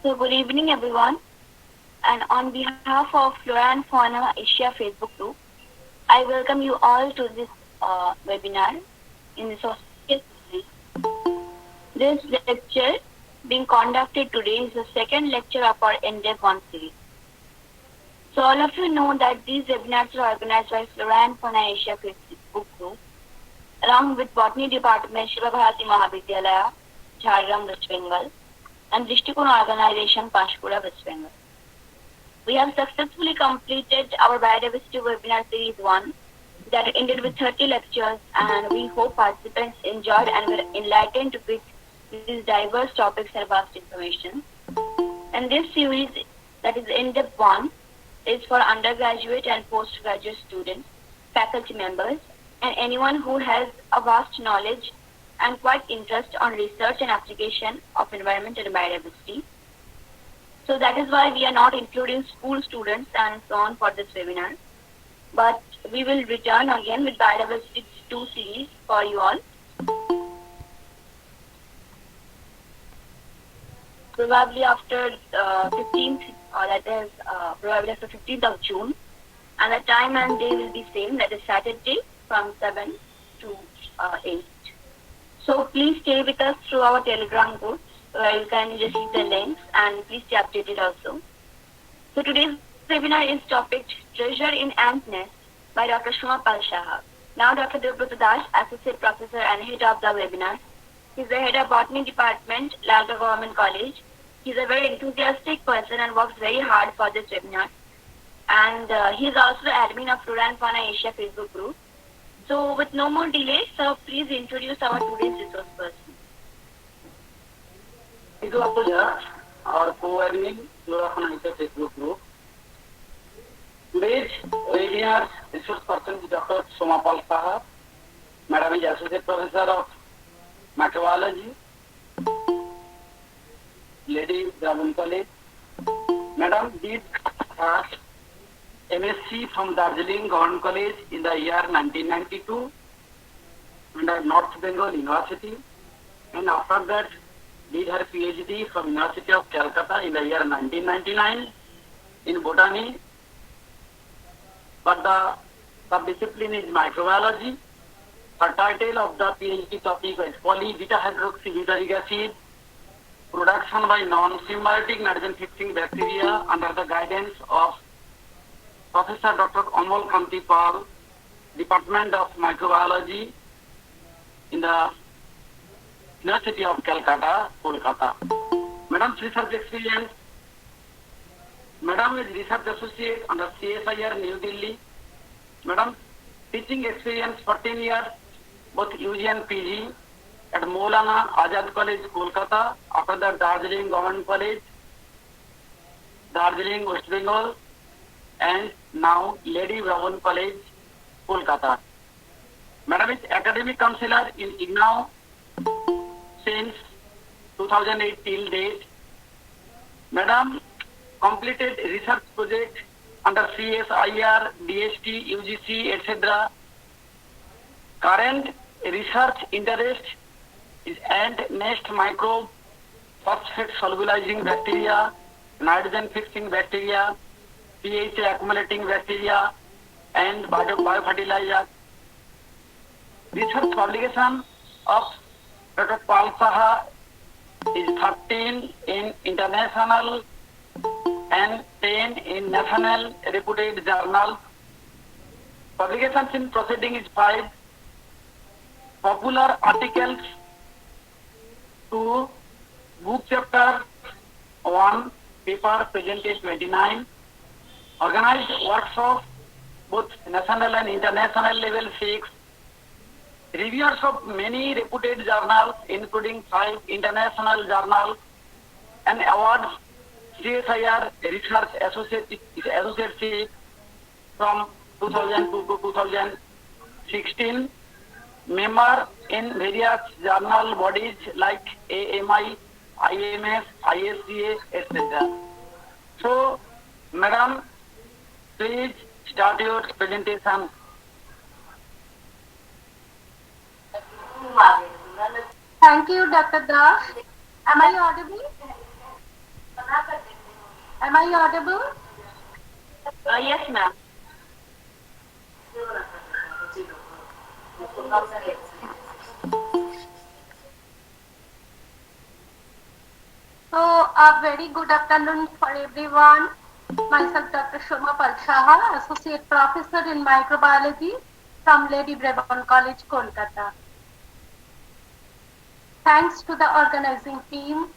So, good evening, everyone. And on behalf of Flora and Fauna Asia Facebook group, I welcome you all to this webinar in this auspicious series. This lecture being conducted today is the second lecture of our Endeavour 1 series. So, all of you know that these webinars are organized by Flora and Fauna Asia Facebook group, along with Botany Department, Shiva Bharati Mahavidyalaya, Jhargram, West Bengal, and Drishtikon Organization, Panchkula, West Bengal. We have successfully completed our biodiversity webinar series 1 that ended with 30 lectures, and we hope participants enjoyed and were enlightened with these diverse topics and vast information. And this series, that is in-depth 1, is for undergraduate and postgraduate students, faculty members, and anyone who has a vast knowledge and quite interest on research and application of environment and biodiversity. So that is why we are not including school students and so on for this webinar. But we will return again with biodiversity 2 series for you all. Probably after 15th, or that is probably after 15th of June. And the time and day will be same, that is Saturday from 7 to 8. So please stay with us through our Telegram group, where you can receive the links, and please stay updated also. So today's webinar is topic Treasure in Ant Nest by Dr. Shuma Pal Shah. Now Dr. Devbrata Das, Associate Professor and Head of the webinar. He's the Head of Botany Department, Lalgam Government College. He's a very enthusiastic person and works very hard for this webinar. And he's also the admin of Flora and Fauna Asia Facebook group. So with no more delay, sir, please introduce our today's resource person. Thank you, Apuja, our co-admin, Flora and Fauna Asia Facebook group. Today's webinar resource person is Dr. Shuma Pal Shah. Madam is Associate Professor of Microbiology, Lady Brahman College. Madam did her MSc from Darjeeling Government College in the year 1992 under North Bengal University, and after that did her PhD from University of Calcutta in the year 1999 in botany, but the subdiscipline is microbiology. Her title of the PhD topic is poly-beta-hydroxybutyric acid production by non-symbiotic nitrogen-fixing bacteria under the guidance of Professor Dr. Amal Kanti Pal, Department of Microbiology in the University of Calcutta, Kolkata. Madam's research experience. Madam is Research Associate under CSIR, New Delhi. Madam teaching experience 14 years, both UG and PG at Maulana Azad College, Kolkata. After that, Darjeeling Government College, Darjeeling, West Bengal, and now Lady Brahman College, Kolkata. Madam is academic counselor in IGNOU since 2008 till date. Madam completed research project under CSIR, DST, UGC, etc. Current research interest is ant nest microbe, phosphate solubilizing bacteria, nitrogen fixing bacteria, PHA accumulating bacteria, and biofertilizer. Research publication of Dr. Pal Shah is 13 in international and 10 in national reputed journals. Publications in proceeding is 5. Popular articles 2. Book chapter 1, paper presented 29. Organized workshops, both national and international level 6. Reviewers of many reputed journals, including 5 international journals, and awards CSIR Research Associate from 2002 to 2016. Member in various journal bodies like AMI, IMS, ISCA, etc. So, Madam, please start your presentation. Thank you, Dr. Das. Am I audible? Am I audible? Yes, ma'am. So, a very good afternoon for everyone. Myself, Dr. Shoma Palshaha, Associate Professor in Microbiology from Lady Brabourne College, Kolkata. Thanks to the organizing team,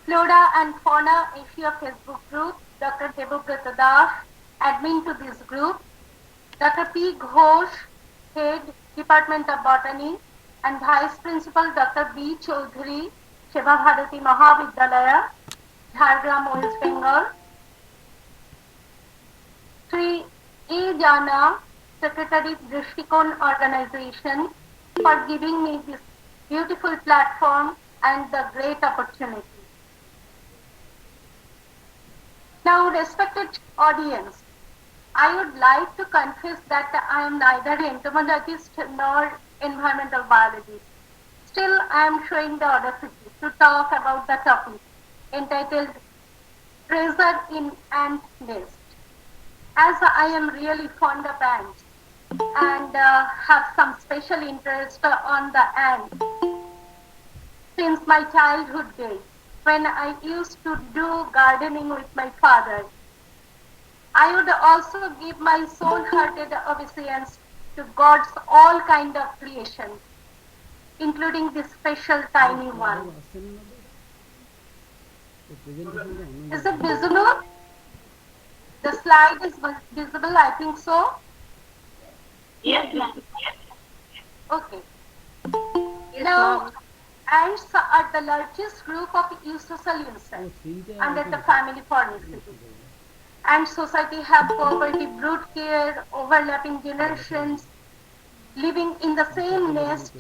Flora and Fauna Asia Facebook group, Dr. Debabrata Das, admin to this group, Dr. P. Ghosh, Head, Department of Botany, and Vice Principal Dr. B. Chaudhary, Seva Bharati Mahavidyalaya, Jhargram, West Bengal, Sri A. Jana, Secretary Drishtikon Organization, for giving me this beautiful platform and the great opportunity. Now, respected audience, I would like to confess that I am neither entomologist nor environmental biologist. Still, I am showing the audacity to talk about the topic entitled Treasure in Ant Nest. As I am really fond of ants and have some special interest on the ants since my childhood days, when I used to do gardening with my father, I would also give my soul-hearted obeisance to God's all kind of creation, including this special tiny one. Is it visible? The slide is visible, I think so. Yes, ma'am. Okay. Now, ants are the largest group of eusocial insects under the family Formicidae. And society have cooperative brood care, overlapping generations, living in the same nest,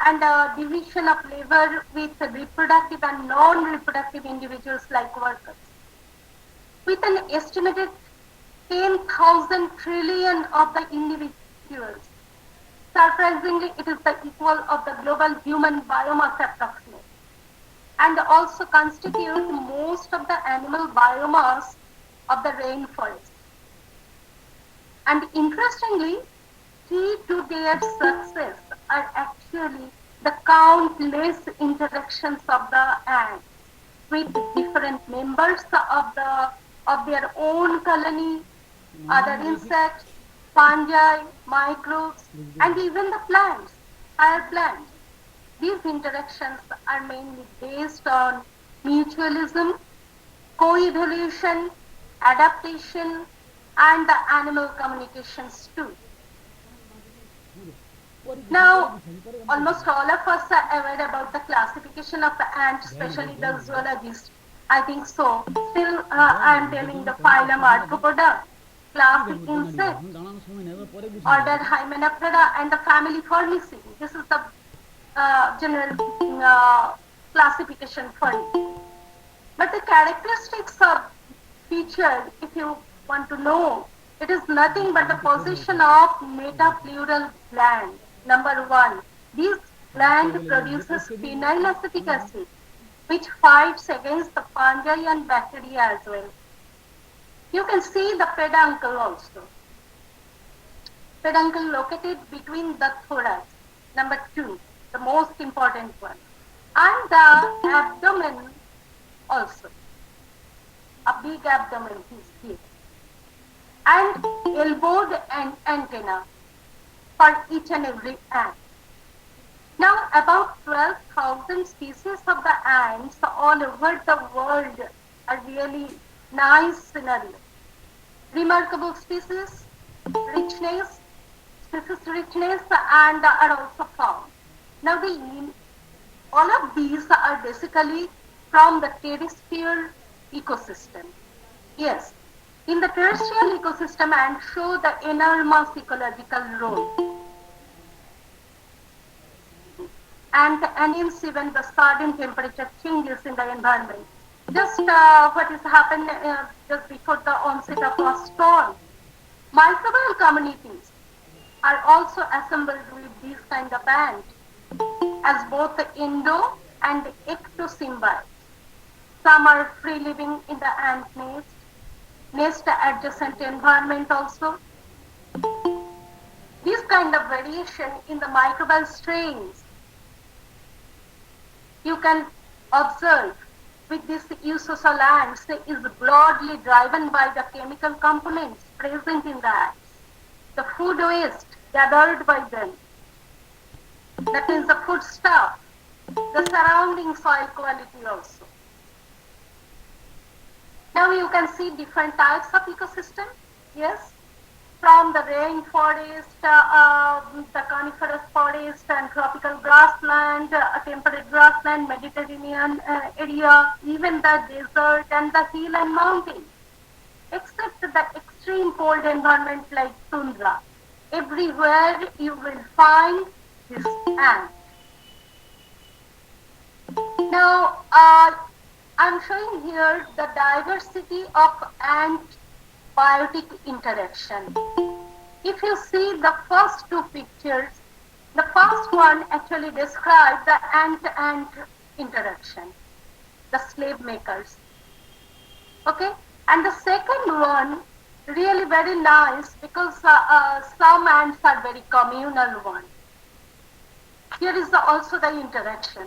and a division of labor with reproductive and non-reproductive individuals like workers. With an estimated 10,000 trillion of the individuals, surprisingly, it is the equal of the global human biomass approximately, and also constitute most of the animal biomass of the rainforest. And interestingly, key to their success are actually the countless interactions of the ants with different members of their own colony, other insects, fungi, microbes, and even the plants, higher plants. These interactions are mainly based on mutualism, co-evolution, adaptation, and the animal communications too. Now, almost all of us are aware about the classification of the ant, especially the zoologists. I think so. Still, I am telling the phylum Arthropoda, class insect, order Hymenoptera, and the family Formicidae. This is the general classification for it. But the characteristics of featured, if you want to know, it is nothing but the position of metapleural gland. Number one, this gland produces phenylacetic acid, which fights against the fungi and bacteria as well. You can see the peduncle also. Peduncle located between the thorax. Number two, the most important one. And the abdomen also. A big abdomen is here. And elbowed antenna for each and every ant. Now, about 12,000 species of the ants all over the world are really nice scenario. Remarkable species, richness, and are also found. Now, all of these are basically from the terrestrial ecosystem. Yes, in the terrestrial ecosystem, ants show the enormous ecological role. And hence even the sudden temperature changes in the environment. Just what has happened just before the onset of a storm. Microbial communities are also assembled with these kind of ants as both the endo and ectosymbiotes. Some are free living in the ant nest adjacent environment also. This kind of variation in the microbial strains you can observe with these eusocial ants is broadly driven by the chemical components present in the ants, the food waste gathered by them, that is the food stuff, the surrounding soil quality also. Now you can see different types of ecosystem, yes, from the rainforest, the coniferous forest and tropical grassland, temperate grassland, Mediterranean area, even the desert and the hill and mountain, except the extreme cold environment like tundra. Everywhere you will find this ant. Now, I'm showing here the diversity of ant-biotic interaction. If you see the first two pictures, the first one actually describes the ant-ant interaction, the slave makers. Okay, and the second one really very nice because some ants are very communal one. Here is also the interaction.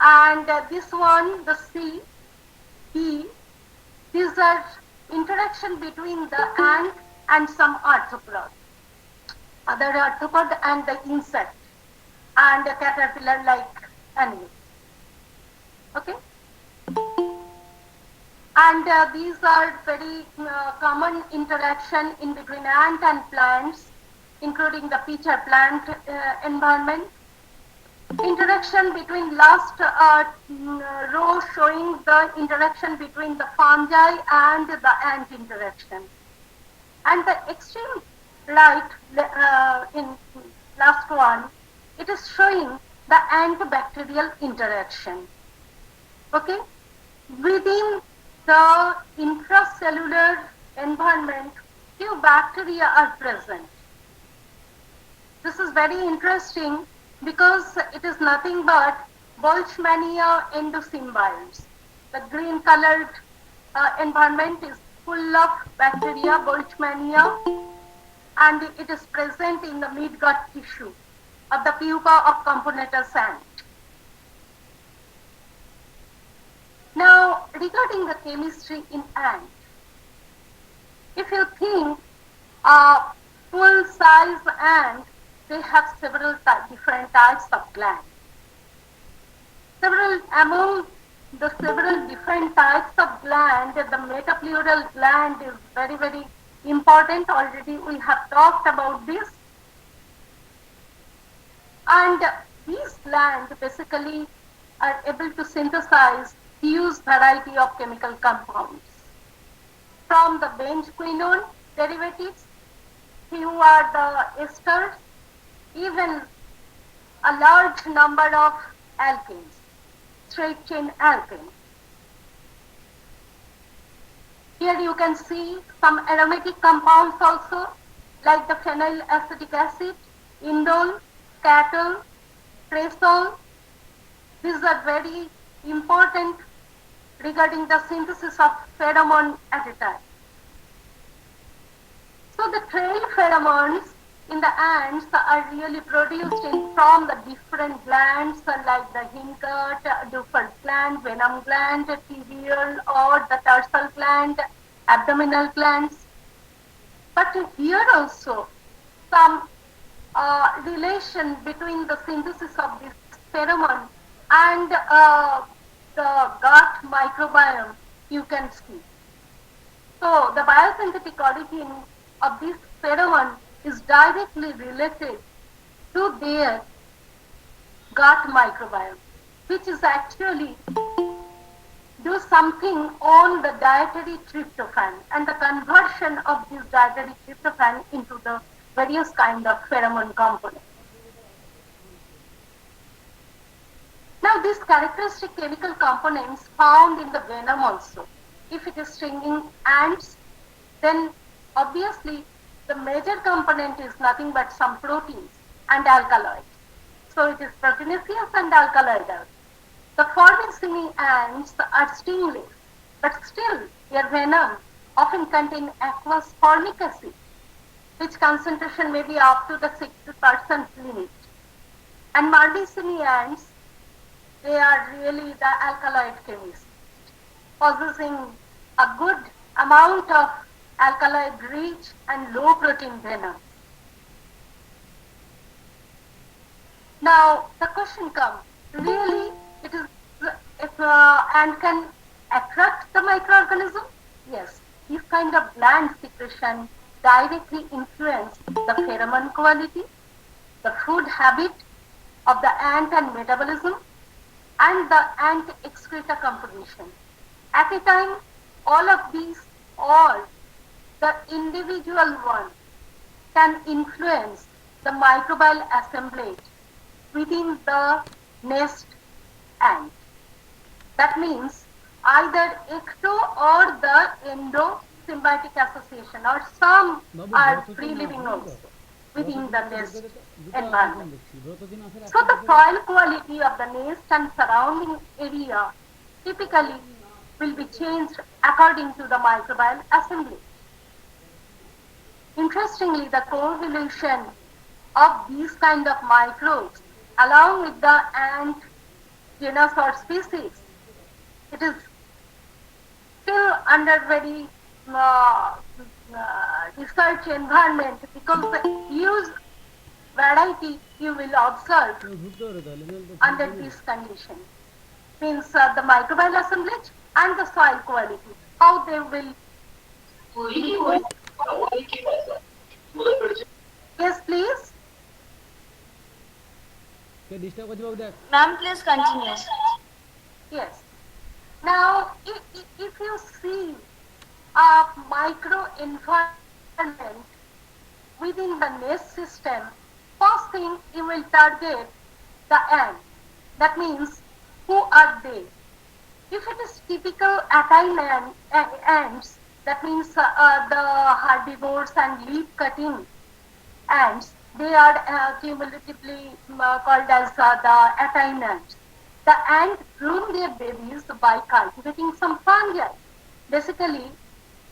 And this one, the C, B, these are interaction between the ant and some arthropod, other arthropod and the insect and a caterpillar-like animal. Okay, and these are very common interaction in between ant and plants, including the pitcher plant environment. Interaction between last row showing the interaction between the fungi and the ant interaction. And the extreme right in last one, it is showing the antibacterial interaction. Okay, within the intracellular environment, few bacteria are present. This is very interesting because it is nothing but Boltzmannia endosymbionts. The green colored environment is full of bacteria, Boltzmannia, and it is present in the mid-gut tissue of the pupa of Componetus ant. Now, regarding the chemistry in ant, if you think full-size ant, they have several different types of glands. Among the several different types of gland, the metapleural gland is very, very important. Already we have talked about this. And these glands basically are able to synthesize huge variety of chemical compounds. From the benzoquinone derivatives, few are the esters, even a large number of alkanes, straight chain alkanes. Here you can see some aromatic compounds also, like the phenylacetic acid, indole, catol, cresol. These are very important regarding the synthesis of pheromone at a time. So the trail pheromones in the ants are really produced from the different glands like the hindgut, Duffer's gland, venom gland, tibial or the tarsal gland, abdominal glands. But here also some relation between the synthesis of this pheromone and the gut microbiome you can see. So the biosynthetic origin of this pheromone is directly related to their gut microbiome, which is actually do something on the dietary tryptophan and the conversion of this dietary tryptophan into the various kind of pheromone components. Now these characteristic chemical components found in the venom also. If it is stinging ants, then obviously the major component is nothing but some proteins and alkaloids. So it is proteinaceous and alkaloidal. The formicine ants are stingless, but still their venom often contain aqueous formic acid, which concentration may be up to the 60% limit. And myrmicine ants, they are really the alkaloid chemists, possessing a good amount of alkaloid-rich and low-protein venom. Now the question comes: really, it is if ant can attract the microorganism? Yes, this kind of gland secretion directly influence the pheromone quality, the food habit of the ant and metabolism, and the ant excreta composition. At a time, all of these, all the individual one can influence the microbial assemblage within the nest ant. That means either ecto or the endo symbiotic association, or some are free living also within the nest environment. So the soil quality of the nest and surrounding area typically will be changed according to the microbial assembly. Interestingly, the co-evolution of these kind of microbes along with the ant genus or species, it is still under very research environment, because the huge variety you will observe under this condition. Means the microbial assemblage and the soil quality, how they will. Yes, please. Ma'am, please continue. Yes. Now, if you see a micro environment within the nest system, first thing you will target the ant. That means, who are they? If it is typical atine ants, that means the herbivores and leaf-cutting ants, they are cumulatively called as the atine ants. The ants groom their babies by cultivating some fungi. Basically,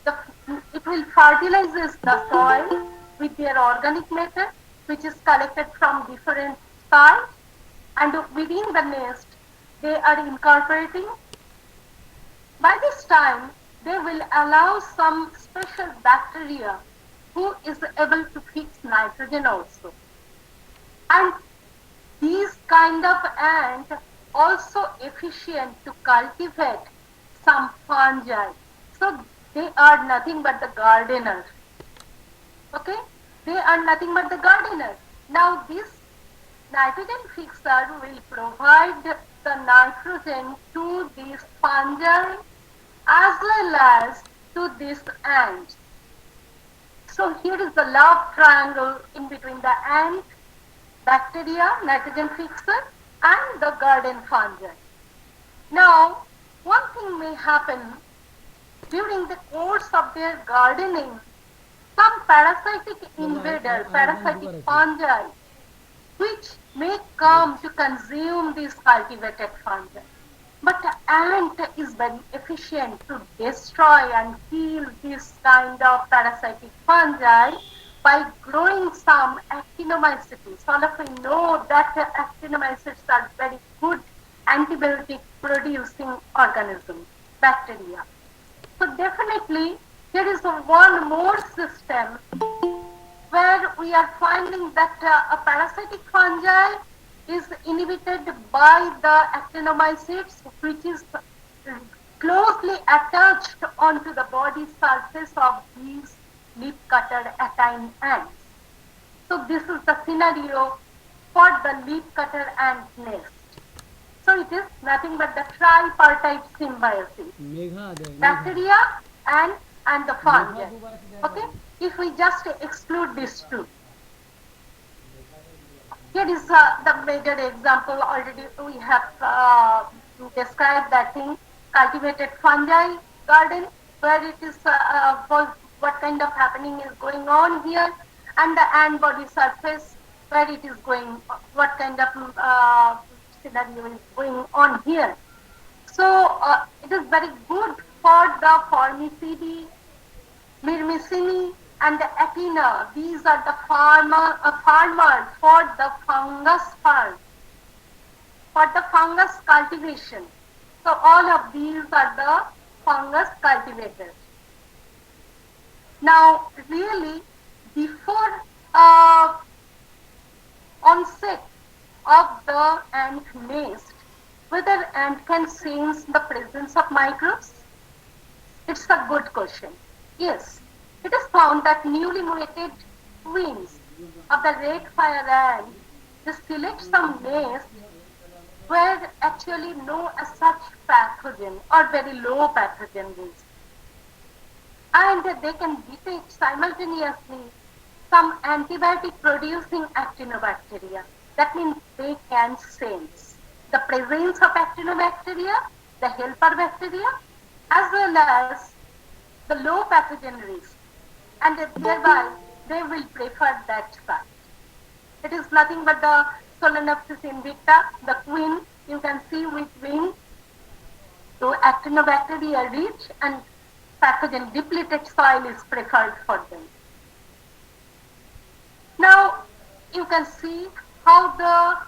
it will fertilize the soil with their organic matter, which is collected from different soils, and within the nest, they are incorporating. By this time, they will allow some special bacteria who is able to fix nitrogen also. And these kind of ants also efficient to cultivate some fungi. So they are nothing but the gardeners. Okay? They are nothing but the gardeners. Now this nitrogen fixer will provide the nitrogen to these fungi as well as to these ants. So here is the love triangle in between the ant, bacteria, nitrogen fixer, and the garden fungi. Now, one thing may happen during the course of their gardening. Some parasitic invader, parasitic fungi, which may come to consume these cultivated fungi. But the ant is very efficient to destroy and kill this kind of parasitic fungi by growing some actinomycetes. All of you know that actinomycetes are very good antibiotic producing organisms, bacteria. So definitely there is one more system where we are finding that a parasitic fungi is inhibited by the actinomycetes, which is closely attached onto the body surface of these leaf-cutter atine ants. So this is the scenario for the leaf-cutter ant nest. So it is nothing but the tripartite symbiosis. Bacteria and the fungi. Okay? If we just exclude these two. Here is the major example. Already we have described that thing, cultivated fungi garden, where it is what kind of happening is going on here, and the ant body surface where it is going, what kind of scenario is going on here. So it is very good for the Formicidae, Myrmicinae and the Athena. These are the farmers for the fungus farm, for the fungus cultivation. So all of these are the fungus cultivators. Now, really, before onset of the ant nest, whether ant can sense the presence of microbes? It's a good question. Yes, it is found that newly mated queens of the red fire ant, they select some nests where actually no as such pathogen or very low pathogen is. And they can detect simultaneously some antibiotic producing actinobacteria. That means they can sense the presence of actinobacteria, the helper bacteria, as well as the low pathogen risk, and thereby they will prefer that site. It is nothing but the Solenopsis invicta, the queen, you can see with wings to actinobacteria rich and pathogen depleted soil is preferred for them. Now you can see how the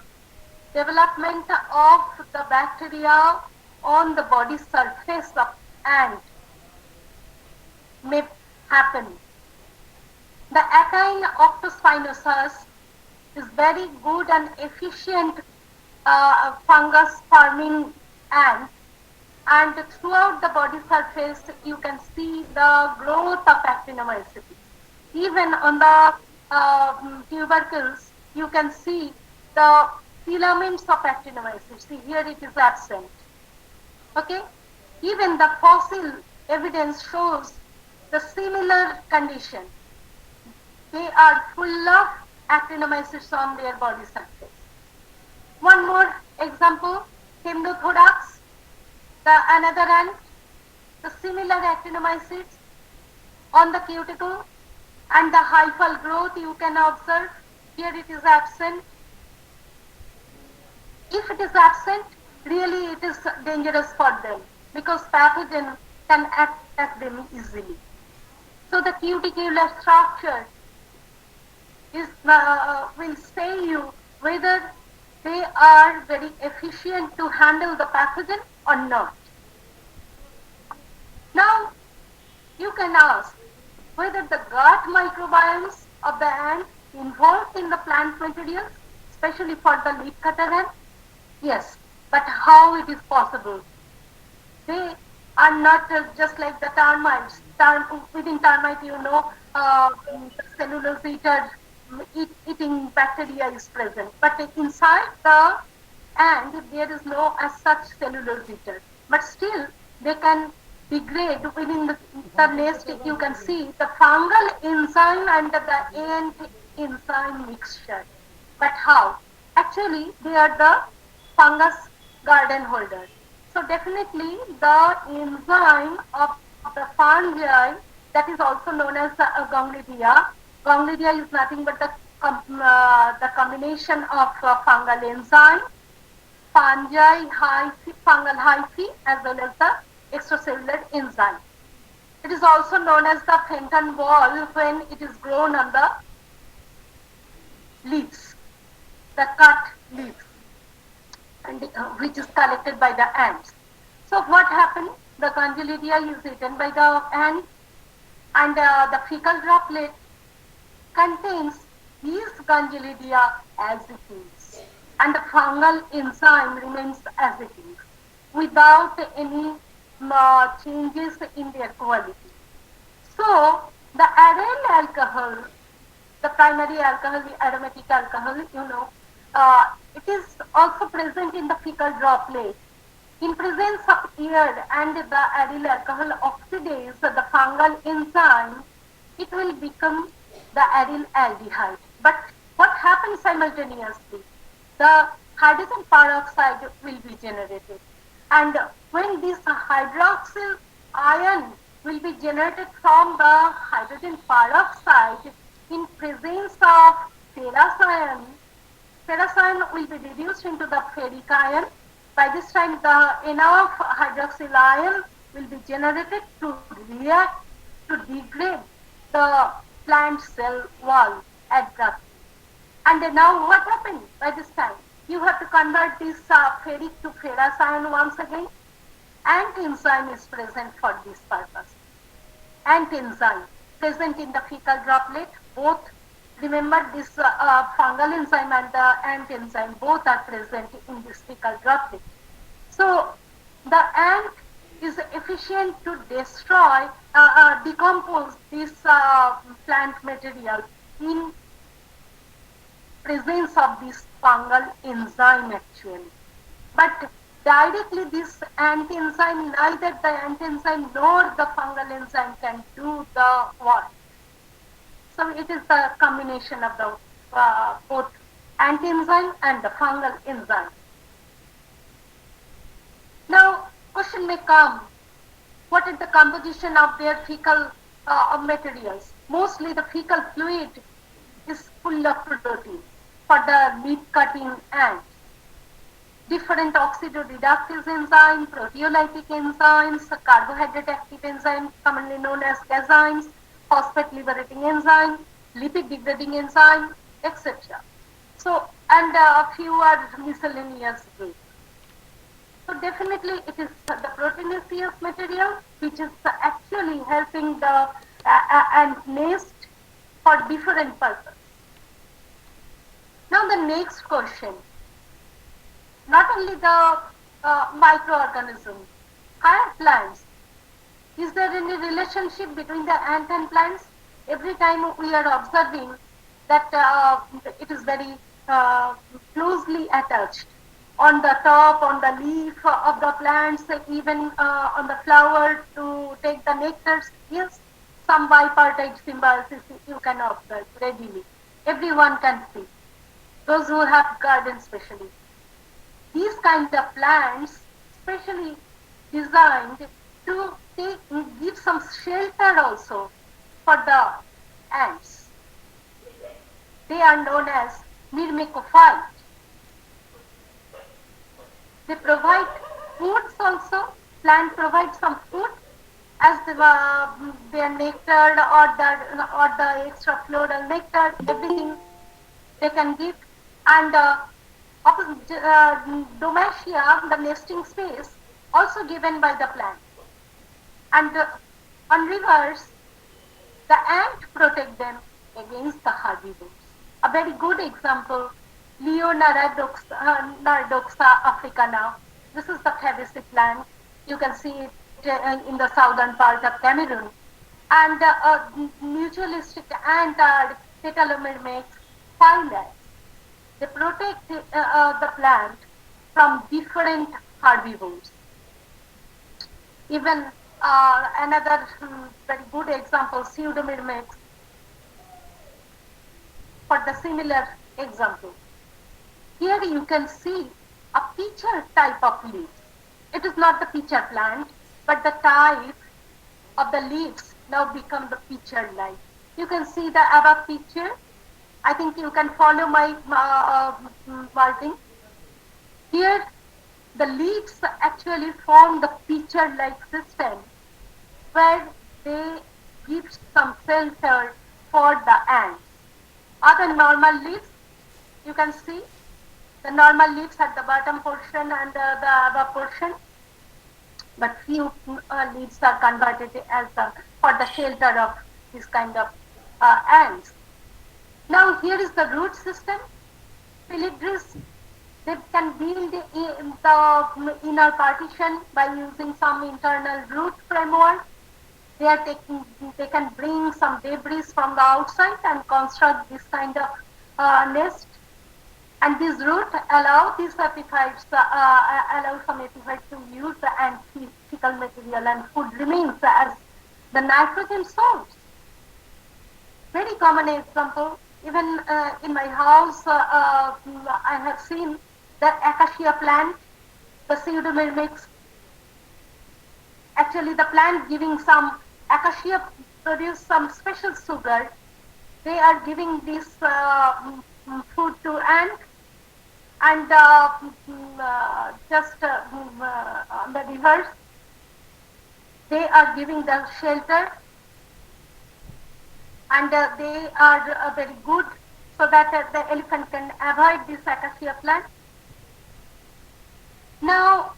development of the bacteria on the body surface of ant may happen. The Atine octospinosus is very good and efficient fungus farming ant, and throughout the body surface you can see the growth of actinomycetes. Even on the tubercles you can see the filaments of actinomycetes. See, here it is absent. Okay, even the fossil evidence shows the similar condition. They are full of actinomycetes on their body surface. One more example, Chemnothorax, another ant, the similar actinomycetes on the cuticle, and the hyphal growth you can observe. Here it is absent. If it is absent, really it is dangerous for them because pathogen can attack them easily. So the cuticular structure is will say you whether they are very efficient to handle the pathogen or not. Now you can ask whether the gut microbiomes of the ant involved in the plant materials, especially for the leafcutter ant. Yes, but how it is possible? They are not just like the termites. Within termite, you know, cellulose eater eating bacteria is present. But inside the ant, there is no as such cellulose eater. But still, they can degrade within the nest. You can see the fungal enzyme and the ant enzyme mixture. But how? Actually, they are the fungus garden holders. So definitely the enzyme of the fungi, that is also known as Gonglidia. Gonglidia is nothing but the combination of fungal enzyme, fungal hyphae, as well as the extracellular enzyme. It is also known as the Fenton wall when it is grown on the leaves, the cut leaves, and which is collected by the ants. So what happened? The Gonglidia is eaten by the ant, and the fecal droplet contains these Gonglidia as it is, and the fungal enzyme remains as it is, without any changes in their quality. So the aryl alcohol, the primary alcohol, the aromatic alcohol, it is also present in the fecal droplet. In presence of air and the aryl alcohol oxidase, the fungal enzyme, it will become the aryl aldehyde. But what happens simultaneously? The hydrogen peroxide will be generated. And when this hydroxyl ion will be generated from the hydrogen peroxide in presence of ferrous ion, ferrous ion will be reduced into the ferric ion. By this time, the enough hydroxyl ion will be generated to react to degrade the plant cell wall abruptly. And now what happened by this time? You have to convert this ferric to ferrous ion once again. Ant enzyme is present for this purpose. Ant enzyme present in the fecal droplet, both. Remember, this fungal enzyme and the ant enzyme both are present in this fecal droplet. So the ant is efficient to destroy, decompose this plant material in presence of this fungal enzyme actually. But directly this ant enzyme, neither the ant enzyme nor the fungal enzyme can do the work. So it is the combination of the both ant enzyme and the fungal enzyme. Now, question may come, what is the composition of their fecal materials? Mostly the fecal fluid is full of protein for the leaf-cutting ants. Different oxidoreductase enzyme, proteolytic enzymes, carbohydrate active enzymes, commonly known as gazymes, phosphate liberating enzyme, lipid degrading enzyme, etc. So, and a few are miscellaneous groups. So definitely it is the proteinaceous material which is actually helping the ant nest for different purposes. Now the next question, not only the microorganisms, higher plants, is there any relationship between the ant and plants? Every time we are observing that it is very closely attached on the top, on the leaf of the plants, even on the flower to take the nectars. Yes, some bipartite symbiosis you can observe readily. Everyone can see. Those who have gardens especially. These kinds of plants specially designed to give some shelter also for the ants. They are known as myrmecophytes. They provide foods also. Plant provides some food as their nectar or the extra floral nectar, everything they can give. And domatia, the nesting space, also given by the plant. And on rivers, the ant protect them against the herbivores. A very good example, Leonardoxa africana. This is the fabaceae plant. You can see it in the southern part of Cameroon. And mutualistic ant are Petalomyrmex phylax. They protect the plant from different herbivores. Even another very good example, Pseudomyrmex, for the similar example. Here you can see a pitcher type of leaves. It is not the pitcher plant, but the type of the leaves now become the pitcher-like. You can see the above picture. I think you can follow my marking. Here, the leaves actually form the pitcher-like system where they give some shelter for the ants. Other normal leaves, you can see the normal leaves at the bottom portion and the above portion, but few leaves are converted as for the shelter of this kind of ants. Now here is the root system. Philipdris, they can build the inner partition by using some internal root framework. They can bring some debris from the outside and construct this kind of nest. And this root allow these epiphytes, allow some epiphytes to use the fecal material and food remains as the nitrogen source. Very common example. Even in my house, I have seen the acacia plant, the Pseudomyrmex. Actually, the plant giving some acacia produce some special sugar. They are giving this food to ant, and just on the rivers, they are giving the shelter, and they are very good so that the elephant can avoid this acacia plant. Now,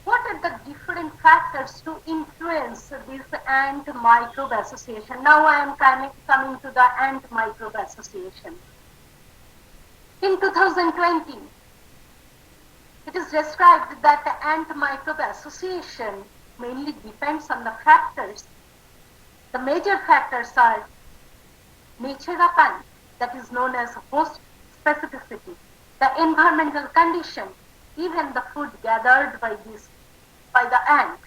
what are the different factors to influence this ant microbe association? Now I am coming to the ant microbe association. In 2020, it is described that the ant microbe association mainly depends on the factors. The major factors are nature of ant, that is known as host specificity, the environmental condition, even the food gathered by the ant.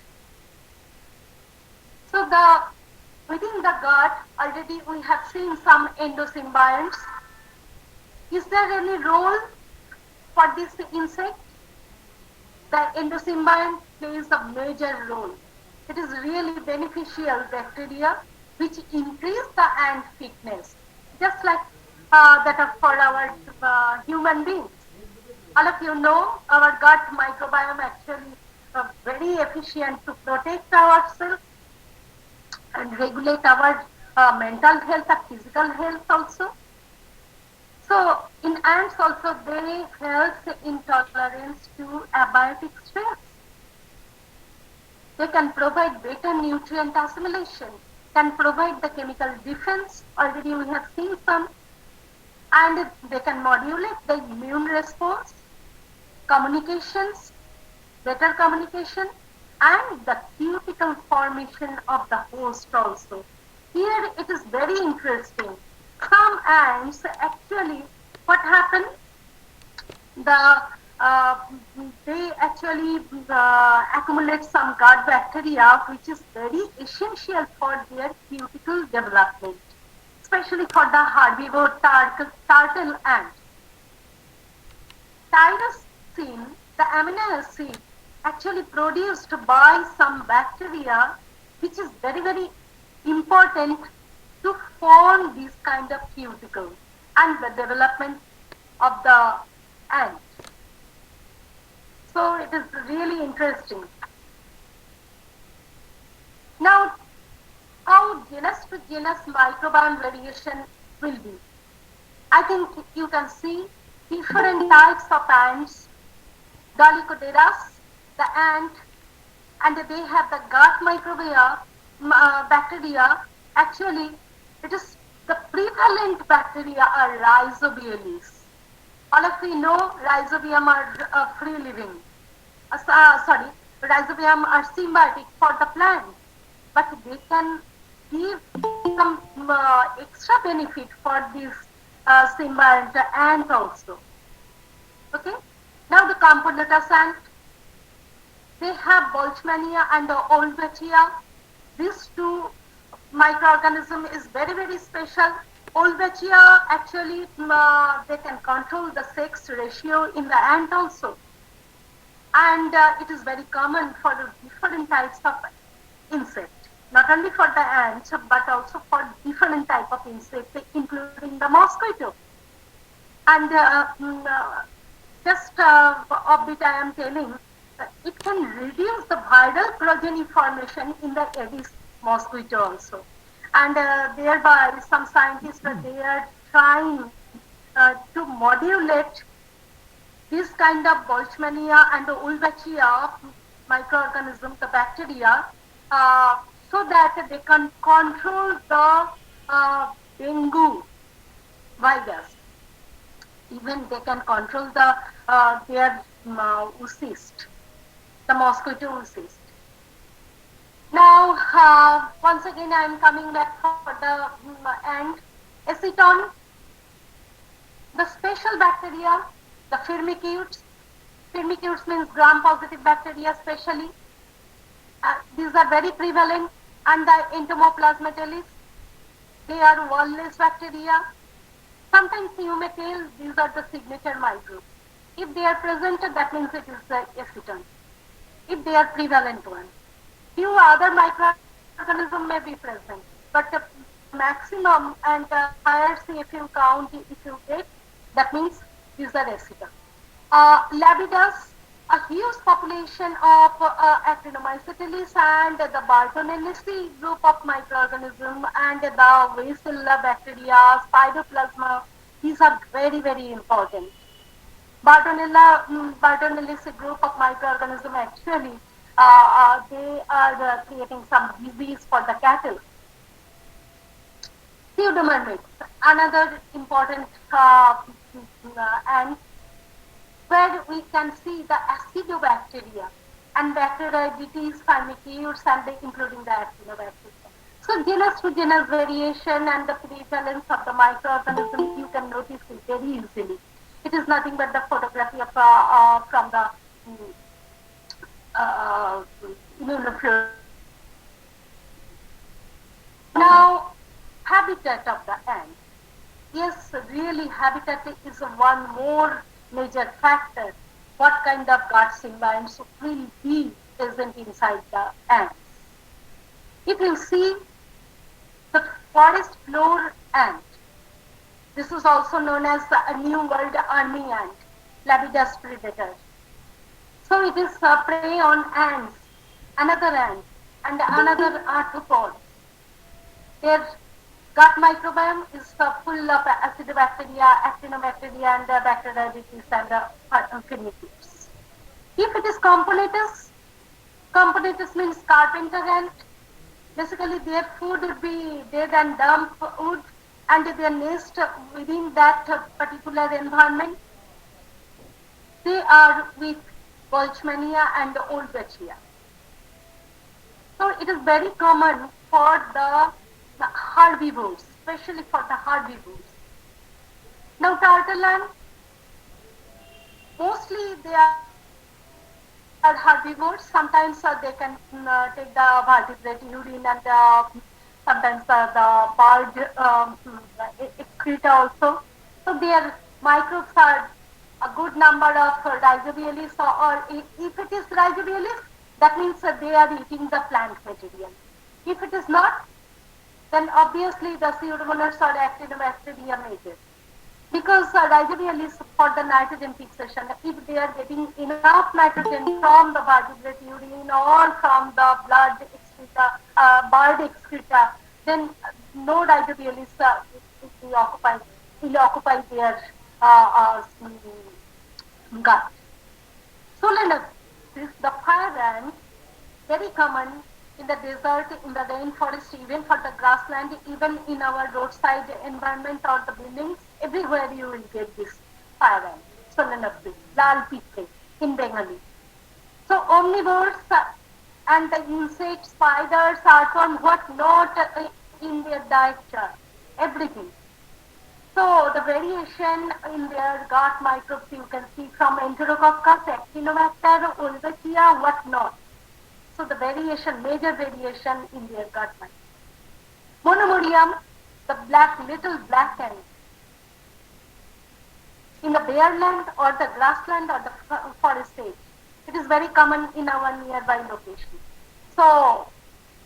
So within the gut, already we have seen some endosymbionts. Is there any role for this insect? The endosymbiont plays a major role. It is really beneficial bacteria which increase the ant fitness, just like that are for our human beings. All of you know our gut microbiome actually very efficient to protect ourselves and regulate our mental health and physical health also. So in ants also they help in tolerance to abiotic stress. They can provide better nutrient assimilation, can provide the chemical defense, already we have seen some, and they can modulate the immune response, communications, better communication, and the cuticle formation of the host also. Here it is very interesting. Some ants actually, what happened? They actually accumulate some gut bacteria which is very essential for their cuticle development, especially for the herbivore turtle ants. Tyrosine, the amino acid actually produced by some bacteria which is very, very important to form this kind of cuticle and the development of the ant. So it is really interesting. Now, how genus to genus microbiome variation will be. I think you can see different types of ants, Dolichoderus, the ant, and they have the gut microbiota, bacteria. Actually, it is the prevalent bacteria are Rhizobialis. All of you know Rhizobium are free living. Rhizobium are symbiotic for the plant, but they can give some extra benefit for this symbiont ant also. Okay. Now the Camponotus ant, they have Boltzmannia and Olbachia. These two microorganism is very, very special. Olbachia actually they can control the sex ratio in the ant also, and it is very common for different types of insect, not only for the ants but also for different type of insect, including the mosquito. And just of bit I am telling, it can reduce the viral progeny formation in the Aedes mosquito also. And thereby some scientists they are trying to modulate this kind of Boltzmannia and Wolbachia microorganism, the bacteria, so that they can control the dengue virus. Even they can control the their oocyst, the mosquito oocyst. Now, once again, I am coming back for the ant. Acetone, the special bacteria, the firmicutes. Firmicutes means gram-positive bacteria especially. These are very prevalent. And the Entomoplasmatelis, they are wall-less bacteria. Sometimes you may tell these are the signature microbes. If they are present, that means it is the acetone. If they are prevalent ones. Few other microorganisms may be present, but the maximum and higher CFU count if you get, that means these are acetone. Lepidus, a huge population of Actinomycetes and the Bartonelliaceae group of microorganisms and the Vacilla bacteria, Spiroplasma, these are very, very important. Bartonelliaceae group of microorganisms actually, they are creating some disease for the cattle. Pseudomonas, another important ant where we can see the acidobacteria and Bacteroidetes, Firmicutes, and including the actinobacteria. So genus to genus variation and the prevalence of the microorganisms you can notice it very easily. It is nothing but the photography of from the uh, immunofluorescence. Now, habitat of the ant. Yes, really habitat is one more major factor. What kind of gut symbionts will be present inside the ants? If you see the forest floor ant, this is also known as the New World Army ant, Lepidus predator. So it is prey on ants, another ant, and another arthropod. Their gut microbiome is full of acidobacteria, actinobacteria, and Bacteroidetes and Firmicutes. If it is Componetus, Componetus means carpenter ant. Basically, their food would be dead and dump wood, and their nest within that particular environment. They are with Boltzmannia and Olbachia. So it is very common for the herbivores, especially for the herbivores. Now turtle ant, mostly they are herbivores. Sometimes they can take the vertebrate urine and sometimes the bird excreta also. So their microbes are a good number of Rhizobialis, or if it is Rhizobialis, that means they are eating the plant material. If it is not, then obviously the Pseudomonas or Actinobacteria make it. Because Rhizobialis for the nitrogen fixation, if they are getting enough nitrogen from the vertebrate urine or from the blood excreta, bird excreta, then no Rhizobialis will occupy their gut. Solenopsis, the fire ant, very common in the desert, in the rainforest, even for the grassland, even in our roadside environment or the buildings, everywhere you will get this fire ant, Solenopsis, Lal Pitre in Bengali. So omnivores and the insects, spiders, earthworm, what not in their diet chart, everything. So the variation in their gut microbes you can see from Enterococcus, Actinobacter, Olbachia, what not. So the variation, major variation in their gut microbes. Monomorium, the little black ant. In the bare land or the grassland or the forest edge, it is very common in our nearby location. So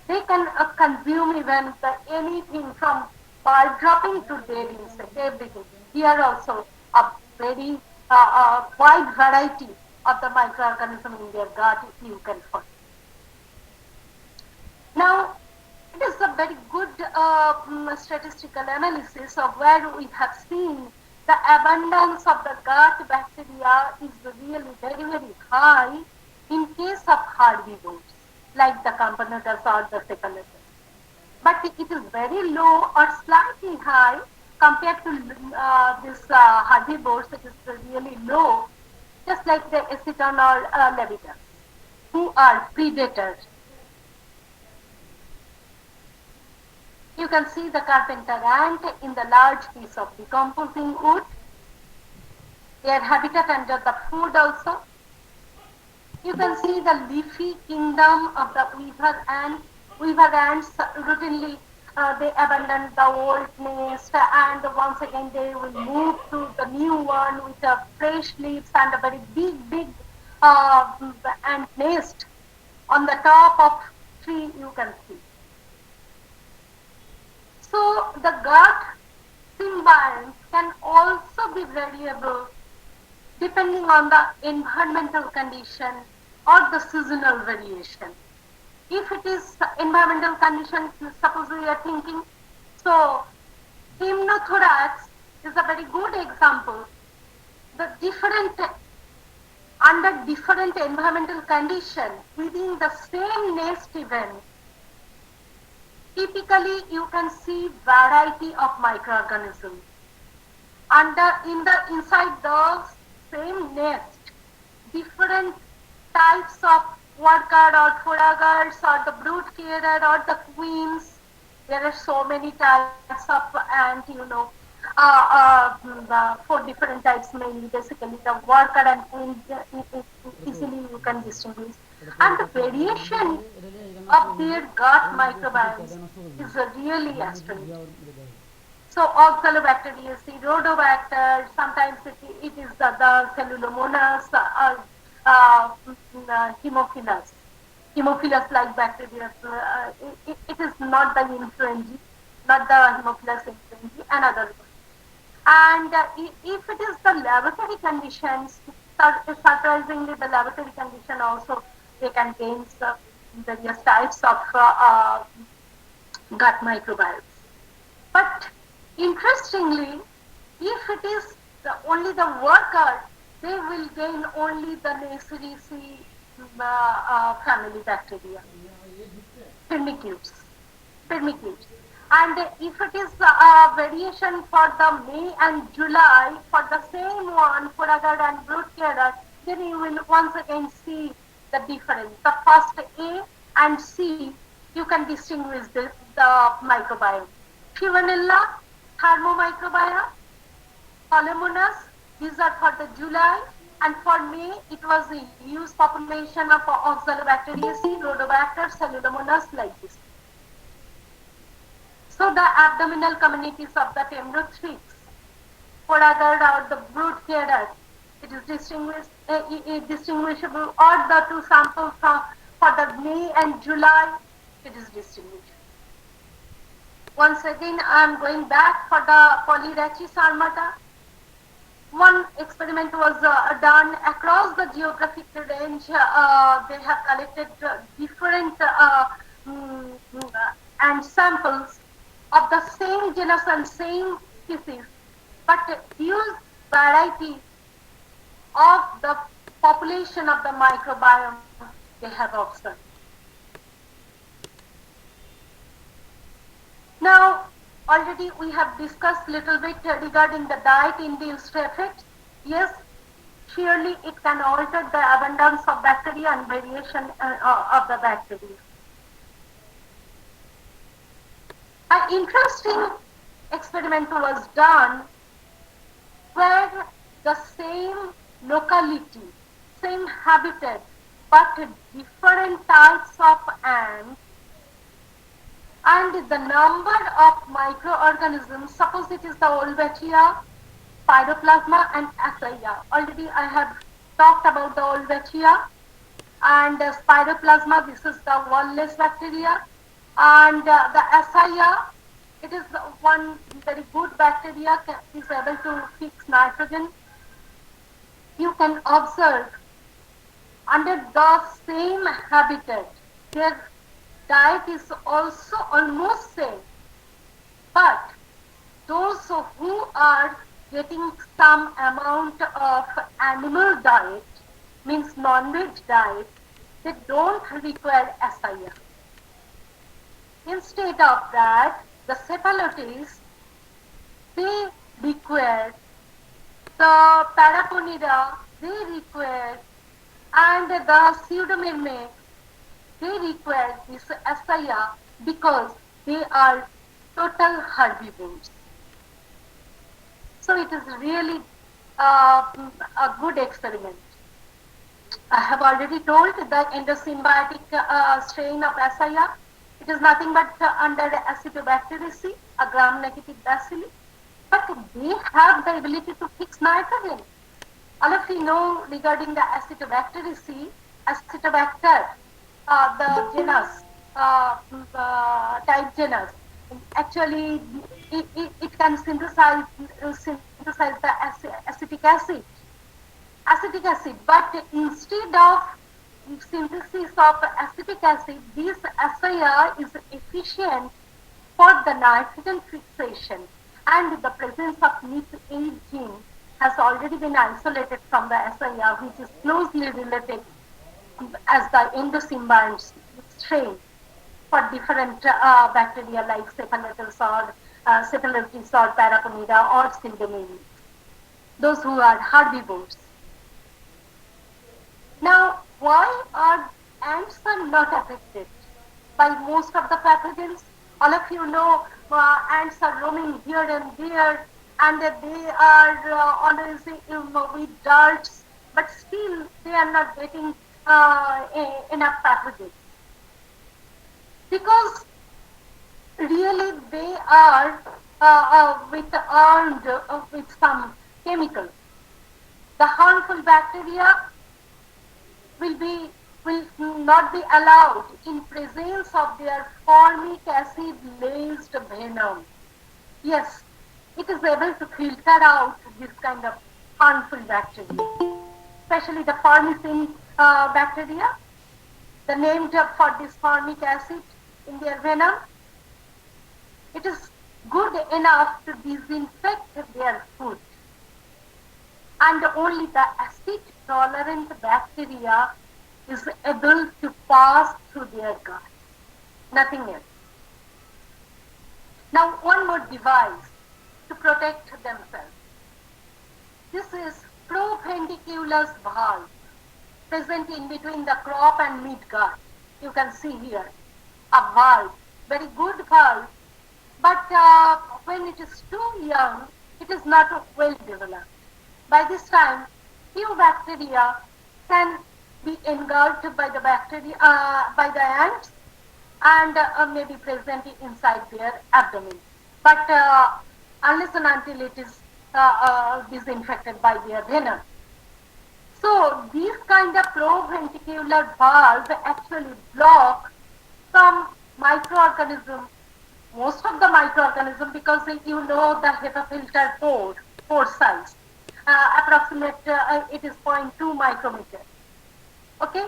they can consume even anything from bird dropping to dead insect, everything. Here also a very wide variety of the microorganism in their gut you can find. Now, it is a very good statistical analysis of where we have seen the abundance of the gut bacteria is really very, very high in case of herbivores, like the Camponotus or the Cephalotus. But it is very low or slightly high compared to this herbivores. It is really low, just like the Eciton or Lepidus, who are predators. You can see the carpenter ant in the large piece of decomposing wood. Their habitat under the food also. You can see the leafy kingdom of the weaver ant. Weaver ants routinely they abandon the old nest and once again they will move to the new one with fresh leaves and a very big ant nest on the top of tree you can see. So the gut symbionts can also be variable depending on the environmental condition or the seasonal variation. If it is environmental condition, suppose we are thinking, so hemothorax is a very good example. The different, under different environmental condition within the same nest event, typically you can see variety of microorganisms. Inside the same nest, different types of worker or foragers or the brood carer or the queens. There are so many types of ant, the 4 different types mainly, basically the worker and queen, easily you can distinguish. And the variation of their gut microbiomes is really astonishing. So Oxalobacteriaceae, Rhodobacter, sometimes it is the Cellulomonas, Haemophilus like bacteria. It is not the influenza, not the Haemophilus influenzae, another one. And if it is the laboratory conditions, surprisingly the laboratory condition also they contains various types of gut microbiomes. But interestingly, if it is only the worker, they will gain only the Neisseria family bacteria, Firmicutes. And if it is a variation for the May and July for the same one, forager and brood carer, then you will once again see the difference. The first A and C, you can distinguish the microbiome. Fionella, Thermomicrobiota, Polymonas, these are for the July, and for May it was the huge population of Oxalobacteriaceae, Rhodobacter, Cellulomonas like this. So the abdominal communities of the Temnothrix, forager or the brood carer, it is distinguishable, or the two samples for the May and July, it is distinguishable. Once again, I am going back for the Polyrhachis armata. One experiment was done across the geographic range. They have collected different and samples of the same genus and same species, but huge variety of the population of the microbiome they have observed. Now, already we have discussed little bit regarding the diet-induced effects. Yes, surely it can alter the abundance of bacteria and variation of the bacteria. An interesting experiment was done where the same locality, same habitat, but different types of ants and the number of microorganisms, suppose it is the Olbachia, Pyroplasma and Asaya. Already I have talked about the Olbachia and Pyroplasma, this is the wall-less bacteria, and the Asaya, it is one very good bacteria, is able to fix nitrogen. You can observe under the same habitat, their diet is also almost same, but those who are getting some amount of animal diet, means non-veg diet, they don't require Asaya. Instead of that, the cephalotes, they require the Paraponida, they require, and the Pseudomyrmex, they require this Asaya because they are total herbivores. So it is really a good experiment. I have already told the endosymbiotic strain of Asaya. It is nothing but under Acetobacteriaceae, a gram-negative bacilli, but they have the ability to fix nitrogen. All of you know regarding the Acetobacteriaceae, Acetobacter, the genus, type genus, actually it can synthesize the acetic acid, acetic acid, but instead of synthesis of acetic acid, this SIR is efficient for the nitrogen fixation, and the presence of NIP8 gene has already been isolated from the SIR, which is closely related as the endosymbiont strain for different bacteria like Cephalotis or Paraponida or Pseudomonas, those who are herbivores. Now, why are ants are not affected by most of the pathogens? All of you know ants are roaming here and there, and they are always with darts, but still they are not getting enough pathogens. Because really they are armed with some chemicals. The harmful bacteria will not be allowed in presence of their formic acid laced venom. Yes, it is able to filter out this kind of harmful bacteria, especially the formicin bacteria. The name for this formic acid in their venom, it is good enough to disinfect their food, and only the acid tolerant bacteria is able to pass through their gut, nothing else. Now, one more device to protect themselves. This is proventriculus valve, present in between the crop and mid-gut. You can see here a valve, very good valve, but when it is too young, it is not well developed. By this time, few bacteria can be engulfed by the bacteria, by the ants, and may be present inside their abdomen. But unless and until it is disinfected by their venom. So these kind of proventricular valves actually block some microorganism, most of the microorganism, because you know the HEPA filter pore size, approximate it is 0.2 micrometer. Okay,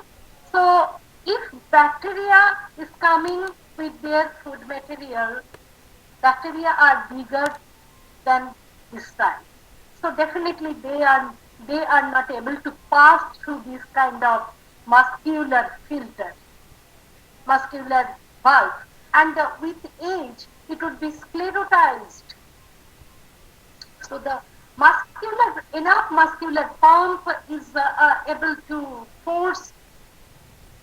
so if bacteria is coming with their food material, bacteria are bigger than this size. So definitely they are not able to pass through this kind of muscular filter, muscular valve, and with age it would be sclerotized. So the enough muscular pump is able to force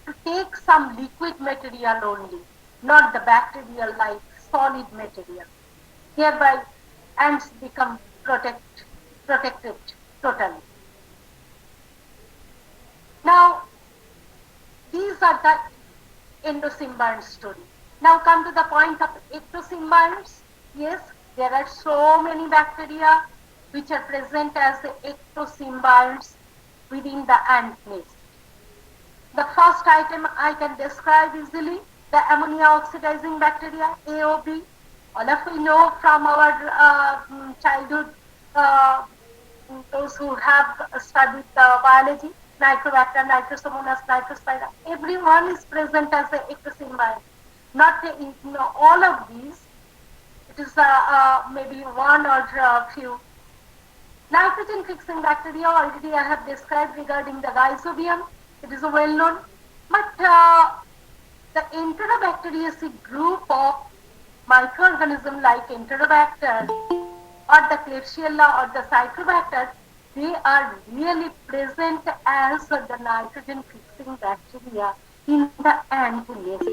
to take some liquid material only, not the bacterial like solid material. Hereby ants become protected totally. Now, these are the endosymbiont story. Now come to the point of ectosymbionts. Yes, there are so many bacteria which are present as ectosymbionts within the ant nest. The first item I can describe easily, the ammonia oxidizing bacteria, AOB. All of you know from our childhood, those who have studied biology, Nitrobacter, Nitrosomonas, Nitrospira, everyone is present as an ectosymbiont. Not all of these, it is maybe one or few. Nitrogen fixing bacteria already I have described regarding the rhizobium. It is well known. But the Enterobacteriaceae group of microorganisms like Enterobacter or the Klebsiella or the Citrobacter, they are really present as the nitrogen fixing bacteria in the ant nest,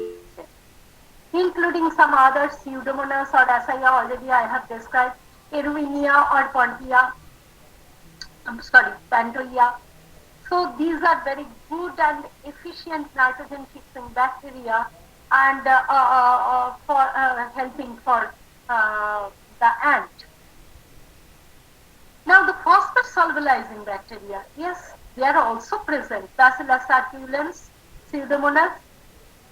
including some other Pseudomonas or Asaya already I have described, Erwinia or Pantoia. So these are very good and efficient nitrogen fixing bacteria and for helping for the ant. Now the phosphate solubilizing bacteria, yes, they are also present. Bacillus arculensis, Pseudomonas,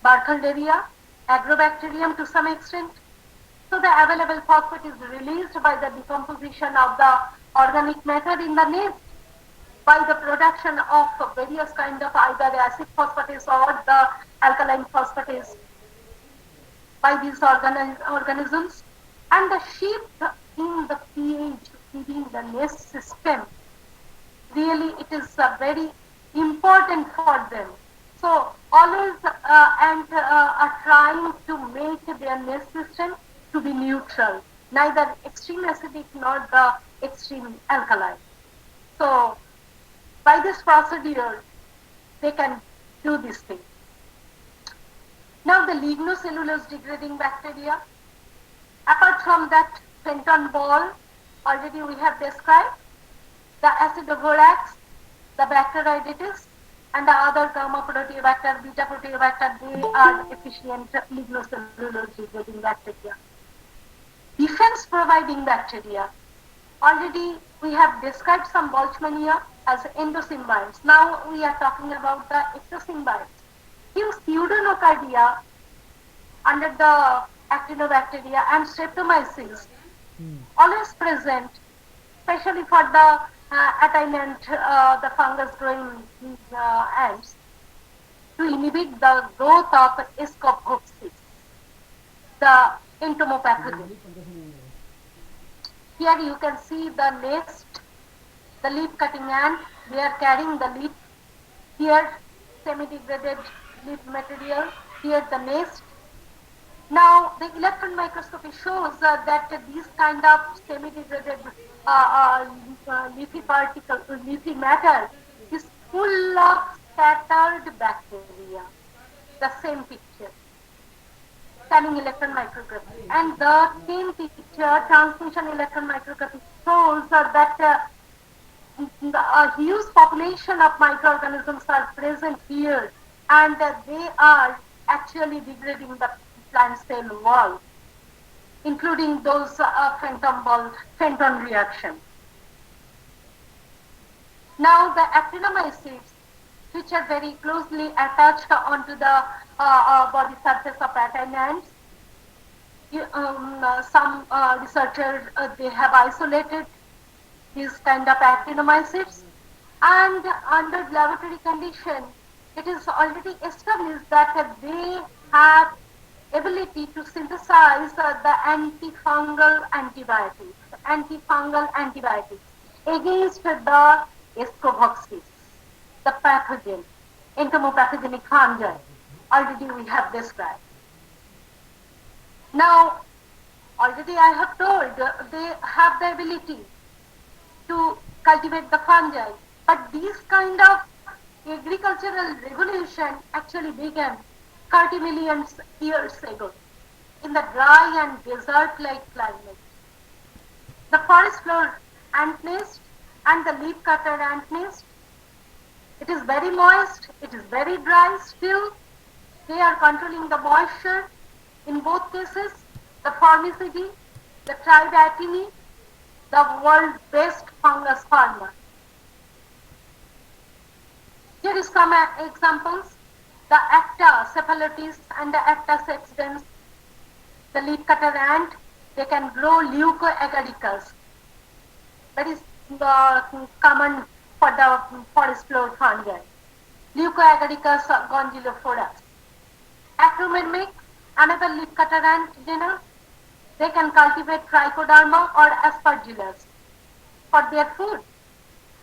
Burkholderia, Agrobacterium to some extent. So the available phosphate is released by the decomposition of the organic matter in the nest. by the production of various kind of either acid phosphatase or the alkaline phosphatase by these organisms, and the shift in the pH within the nest system, really it is very important for them. So always are trying to make their nest system to be neutral, neither extreme acidic nor the extreme alkaline. So by this procedure, they can do this thing. Now the lignocellulose degrading bacteria, apart from that Fenton ball, already we have described, the Acidovorax, the Bacteroidetes, and the other gamma proteobacter, beta proteobacter, they are efficient lignocellulose degrading bacteria. Defense providing bacteria, already we have described some Boltzmannia as endosymbionts. Now we are talking about the exosymbionts. Few pseudonocardia under the actinobacteria and streptomyces always present, especially for the attainment, the fungus growing ants, to inhibit the growth of Scopopsis, the entomopathogen. Here you can see the nest, the leaf cutting ant, they are carrying the leaf. Here semi-degraded leaf material, here the nest. Now the electron microscopy shows that these kind of semi-degraded leafy particle, leafy matter is full of scattered bacteria. The same picture, scanning electron microscopy, and the same picture, transmission electron microscopy shows that a huge population of microorganisms are present here, and they are actually degrading the plant cell wall, including those Fenton reaction. Now the actinomycetes, which are very closely attached onto the body surface of attendants, some researchers they have isolated these kind of actinomycetes, and under laboratory condition, it is already established that they have ability to synthesize the antifungal antibiotics against the Scopopsis, the pathogen, entomopathogenic fungi. Already we have described. Now, already I have told they have the ability to cultivate the fungi, but this kind of agricultural revolution actually began 30 million years ago in the dry and desert-like climate. The forest floor ant nest and the leaf cutter ant nest, it is very moist, it is very dry still. They are controlling the moisture in both cases. The Formicidae, the Tribatini, the world's best fungus farmer. Here is some examples. The Acta cephalotes and the Acta sexdens, the leaf cutter ant, they can grow Leucoagaricus. That is common for the forest floor fungi. Leucoagaricus gongylophorus. Acromyrmex, another leaf cutter ant genus, they can cultivate Trichoderma or Aspergillus for their food.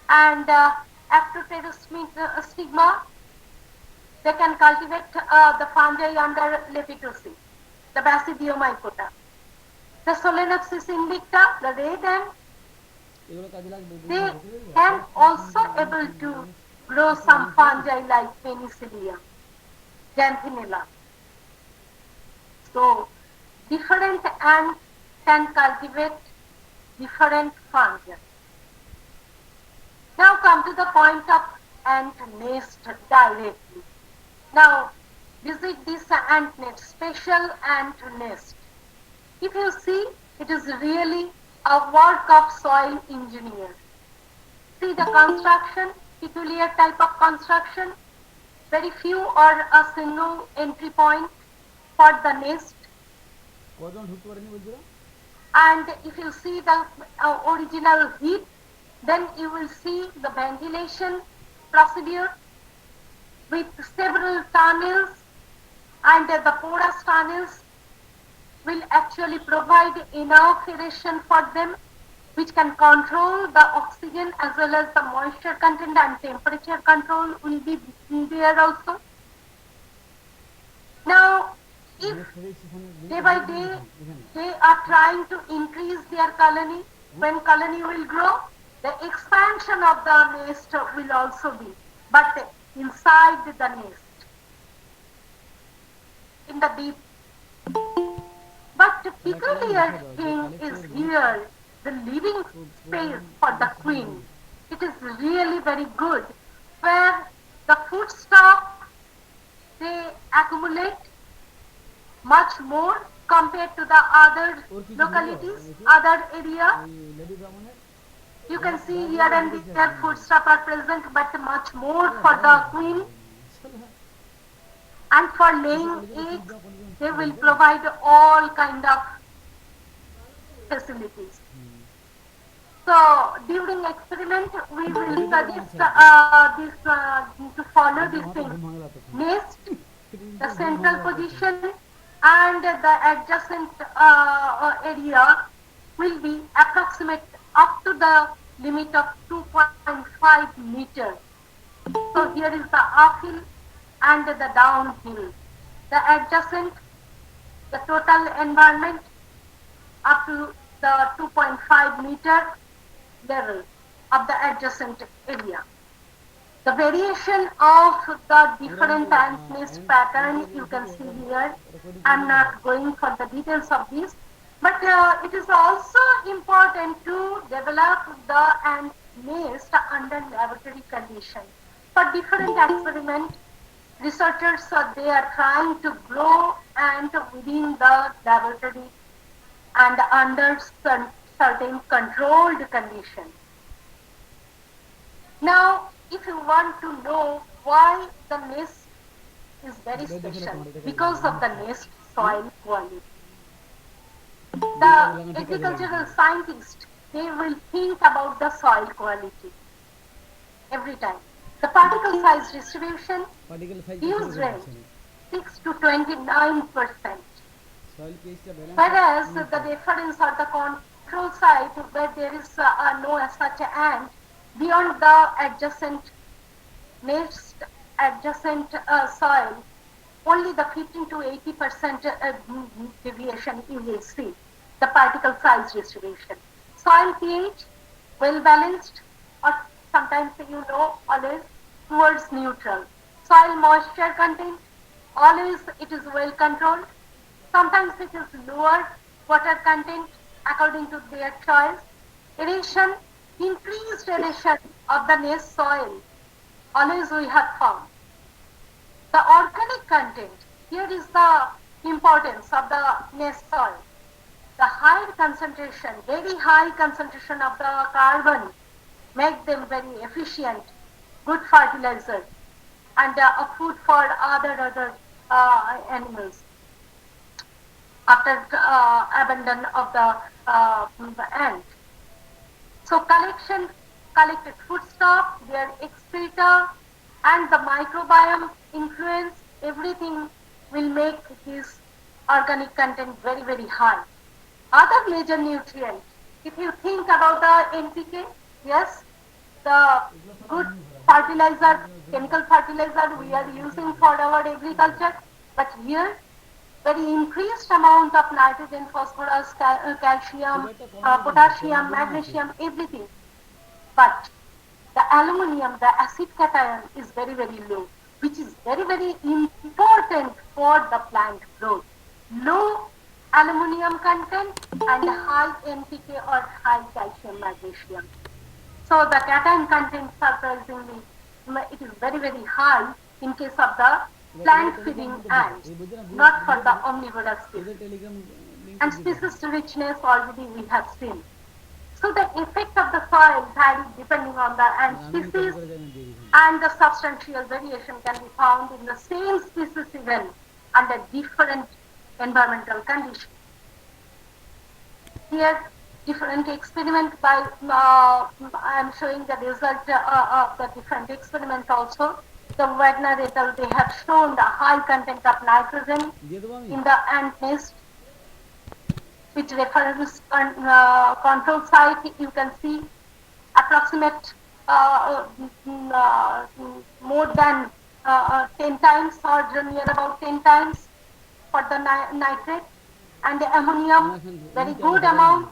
And Aptopterostigma, they can cultivate the fungi under Lepidopsis, the Basidiomycota. The Solenopsis invicta, the red ant, they can also able to grow some fungi like Penicillium, Xanthinella. So, different ants can cultivate different fungi. Now come to the point of ant nest directly. Now, visit this ant nest, special ant nest. If you see, it is really a work of soil engineer. See the construction, peculiar type of construction, very few or a single entry point for the nest. And if you see the original heap, Then you will see the ventilation procedure with several tunnels, and the porous tunnels will actually provide enough aeration for them, which can control the oxygen as well as the moisture content, and temperature control will be there also. Now, if day by day they are trying to increase their colony, when colony will grow, the expansion of the nest will also be, but inside the nest, in the deep. But the peculiar thing is here, the living space for the queen. It is really very good, where the food stock, they accumulate much more compared to the other localities, other area. You can see here and there food stuff are present, but much more for the queen. And for laying eggs, they will provide all kind of facilities. So during experiment, we will suggest to follow this thing. Nest, the central position, and the adjacent area will be approximate up to the limit of 2.5 meters. So here is the uphill and the downhill. The adjacent, the total environment up to the 2.5 meter level of the adjacent area. The variation of the different ant nest pattern you can see here. I'm not going for the details of this, but it is also important to develop the ant nest under laboratory conditions. For different experiments, researchers they are trying to grow ant within the laboratory and under certain controlled conditions. Now, if you want to know why the nest is very special, because of the nest soil quality. The agricultural scientists, they will think about the soil quality every time. The particle size distribution use range 6 to 29%. Whereas the reference or the control site where there is no such ant, beyond the adjacent nest, adjacent soil, only the 15 to 80% deviation you will see, the particle size distribution. Soil pH, well balanced, or sometimes always towards neutral. Soil moisture content, always it is well controlled. Sometimes it is lower water content according to their choice. Aeration, increased aeration of the nest soil, always we have found. The organic content, here is the importance of the nest soil. The high concentration, very high concentration of the carbon make them very efficient, good fertilizer, and a food for other animals after abandon of the ant. So collected foodstuff, their excreta, and the microbiome influence, everything will make this organic content very, very high. Other major nutrients, if you think about the NPK, yes, the good fertilizer, chemical fertilizer we are using for our agriculture, but here very increased amount of nitrogen, phosphorus, calcium, potassium, magnesium, everything. But the aluminum, the acid cation is very, very low, which is very, very important for the plant growth. Low aluminum content and high NPK or high calcium, magnesium. So the cation content surprisingly, it is very, very high in case of the plant feeding ants, not for the omnivorous species. And species richness already we have seen. So the effect of the soil varies depending on the ant species, and the substantial variation can be found in the same species even under different environmental conditions. Here different experiment by, I am showing the result of the different experiment also. The Wagner et al. They have shown the high content of nitrogen in the ant nest, which reference control site. You can see approximate more than 10 times or near about 10 times for the nitrate, and the ammonium very good amount,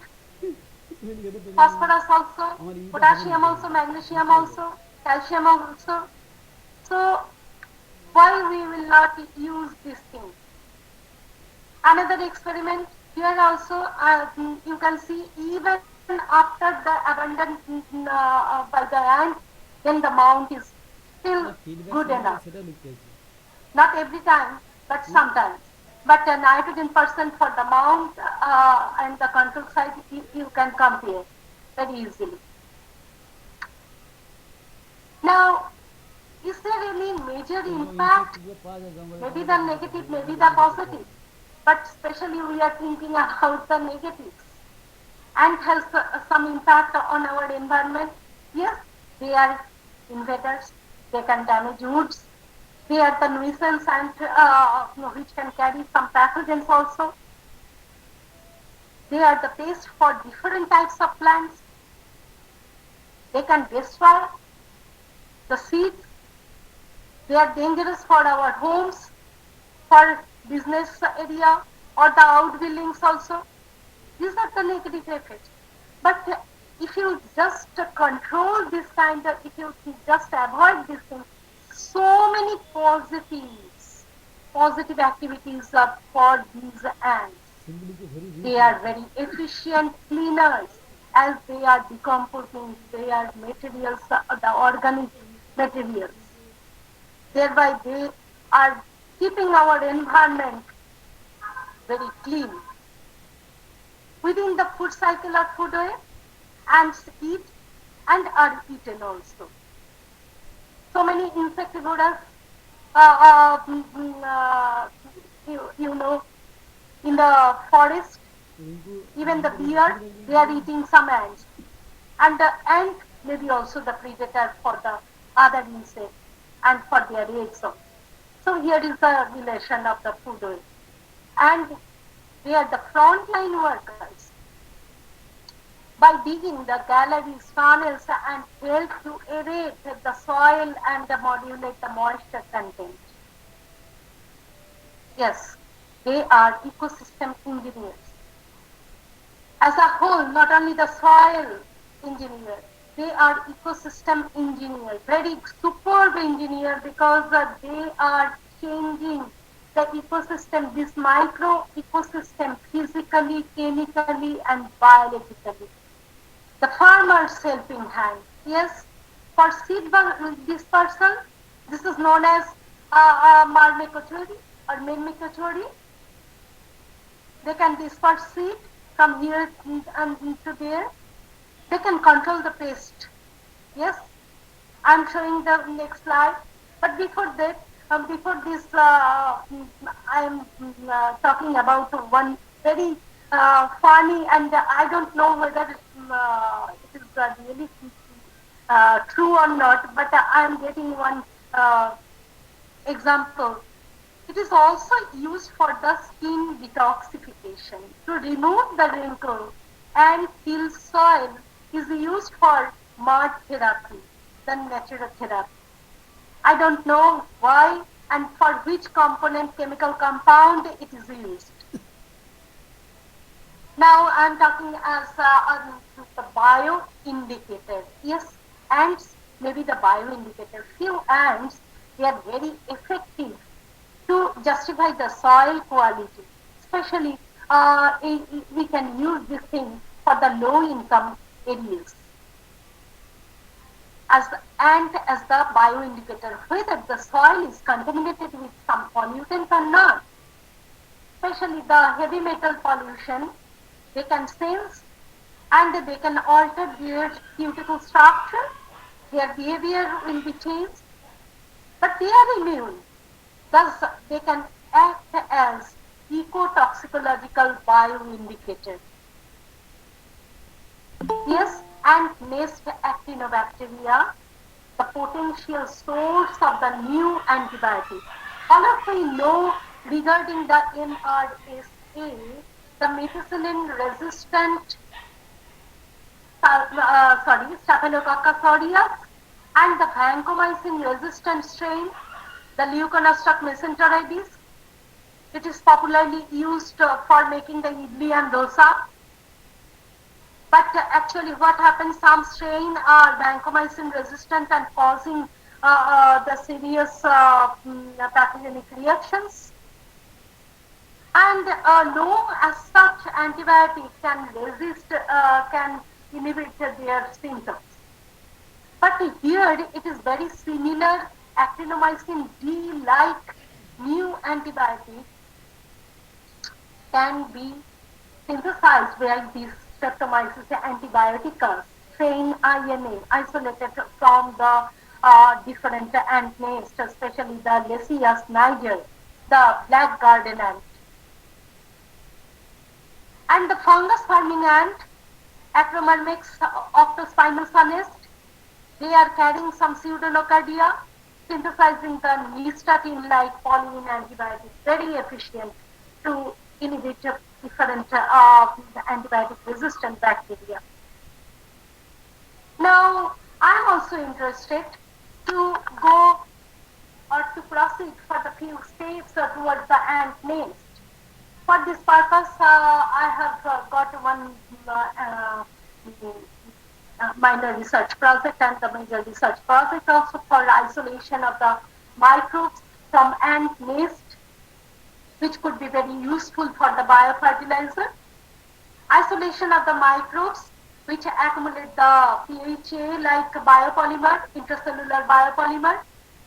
phosphorus also, potassium also, magnesium also, calcium also. So why we will not use these things? Another experiment here also, you can see even after the abandoned by the ant, then the mount is still good enough. Not every time, but sometimes. But a nitrogen percent for the mount and the control site, you can compare very easily. Now, is there any major impact? Maybe the negative, maybe the positive. But especially we are thinking about the negatives. Ant has some impact on our environment. Yes, they are invaders. They can damage woods. They are the nuisance and which can carry some pathogens also. They are the pest for different types of plants. They can destroy the seeds. They are dangerous for our homes, for business area or the outbuildings also. These are the negative effects. But if you just control this kind of, if you just avoid this thing, so many positive activities are for these ants. They are very efficient cleaners as they are decomposing, they are materials, the organic materials. Thereby they are keeping our environment very clean. Within the food cycle of food web, ants eat and are eaten also. So many insectivorous, you know, in the forest, even the deer, they are eating some ants. And the ant may be also the predator for the other insects and for their eggs also. So here is the relation of the food web. And they are the frontline workers. By digging the galleries, tunnels and help to aerate the soil and modulate the moisture content. Yes, they are ecosystem engineers. As a whole, not only the soil engineer, they are ecosystem engineers, very superb engineer because they are changing the ecosystem, this micro ecosystem physically, chemically and biologically. The farmer's helping hand. Yes, for seed dispersal, this is known as marmecochori or myrmecochori. They can disperse seed from here to there. They can control the pest. Yes, I am showing the next slide. But before that, before this, I am talking about one very funny, and I don't know whether it is really true or not, but I am getting one example. It is also used for the skin detoxification. To remove the wrinkle and kill soil is used for mud therapy, the natural therapy. I don't know why and for which component, chemical compound it is used. Now I am talking as the bioindicator. Yes, ants may be the bioindicator. Few ants, they are very effective to justify the soil quality. Especially we can use this thing for the low income areas. As the ant as the bioindicator, whether the soil is contaminated with some pollutant or not. Especially the heavy metal pollution, they can sense and they can alter their cuticle structure, their behavior will be changed, but they are immune. Thus, they can act as ecotoxicological bioindicator. Yes, and nest actinobacteria, the potential source of the new antibiotic. All of we know regarding the MRSA, the methicillin-resistant Staphylococcus aureus and the vancomycin-resistant strain, the Leuconostoc mesenteritis. It is popularly used for making the idli and dosa. But actually what happens, some strain are vancomycin resistant and causing the serious pathogenic reactions. And no as such antibiotic can resist, can inhibit their symptoms. But here it is very similar, actinomycin D-like new antibiotic can be synthesized by these Streptomyces antibioticus, strain INA, isolated from the different ant nests, especially the Lasius niger, the black garden ant. And the fungus farming ant, Acromyrmex octospinosa, they are carrying some pseudonocardia, synthesizing the nystatin-like polyene antibiotics, very efficient to inhibit different antibiotic-resistant bacteria. Now, I am also interested to go or to proceed for the few steps towards the ant nest. For this purpose, I have got one minor research project and the major research project also for isolation of the microbes from ant nest, which could be very useful for the biofertilizer. Isolation of the microbes which accumulate the PHA-like biopolymer, intracellular biopolymer,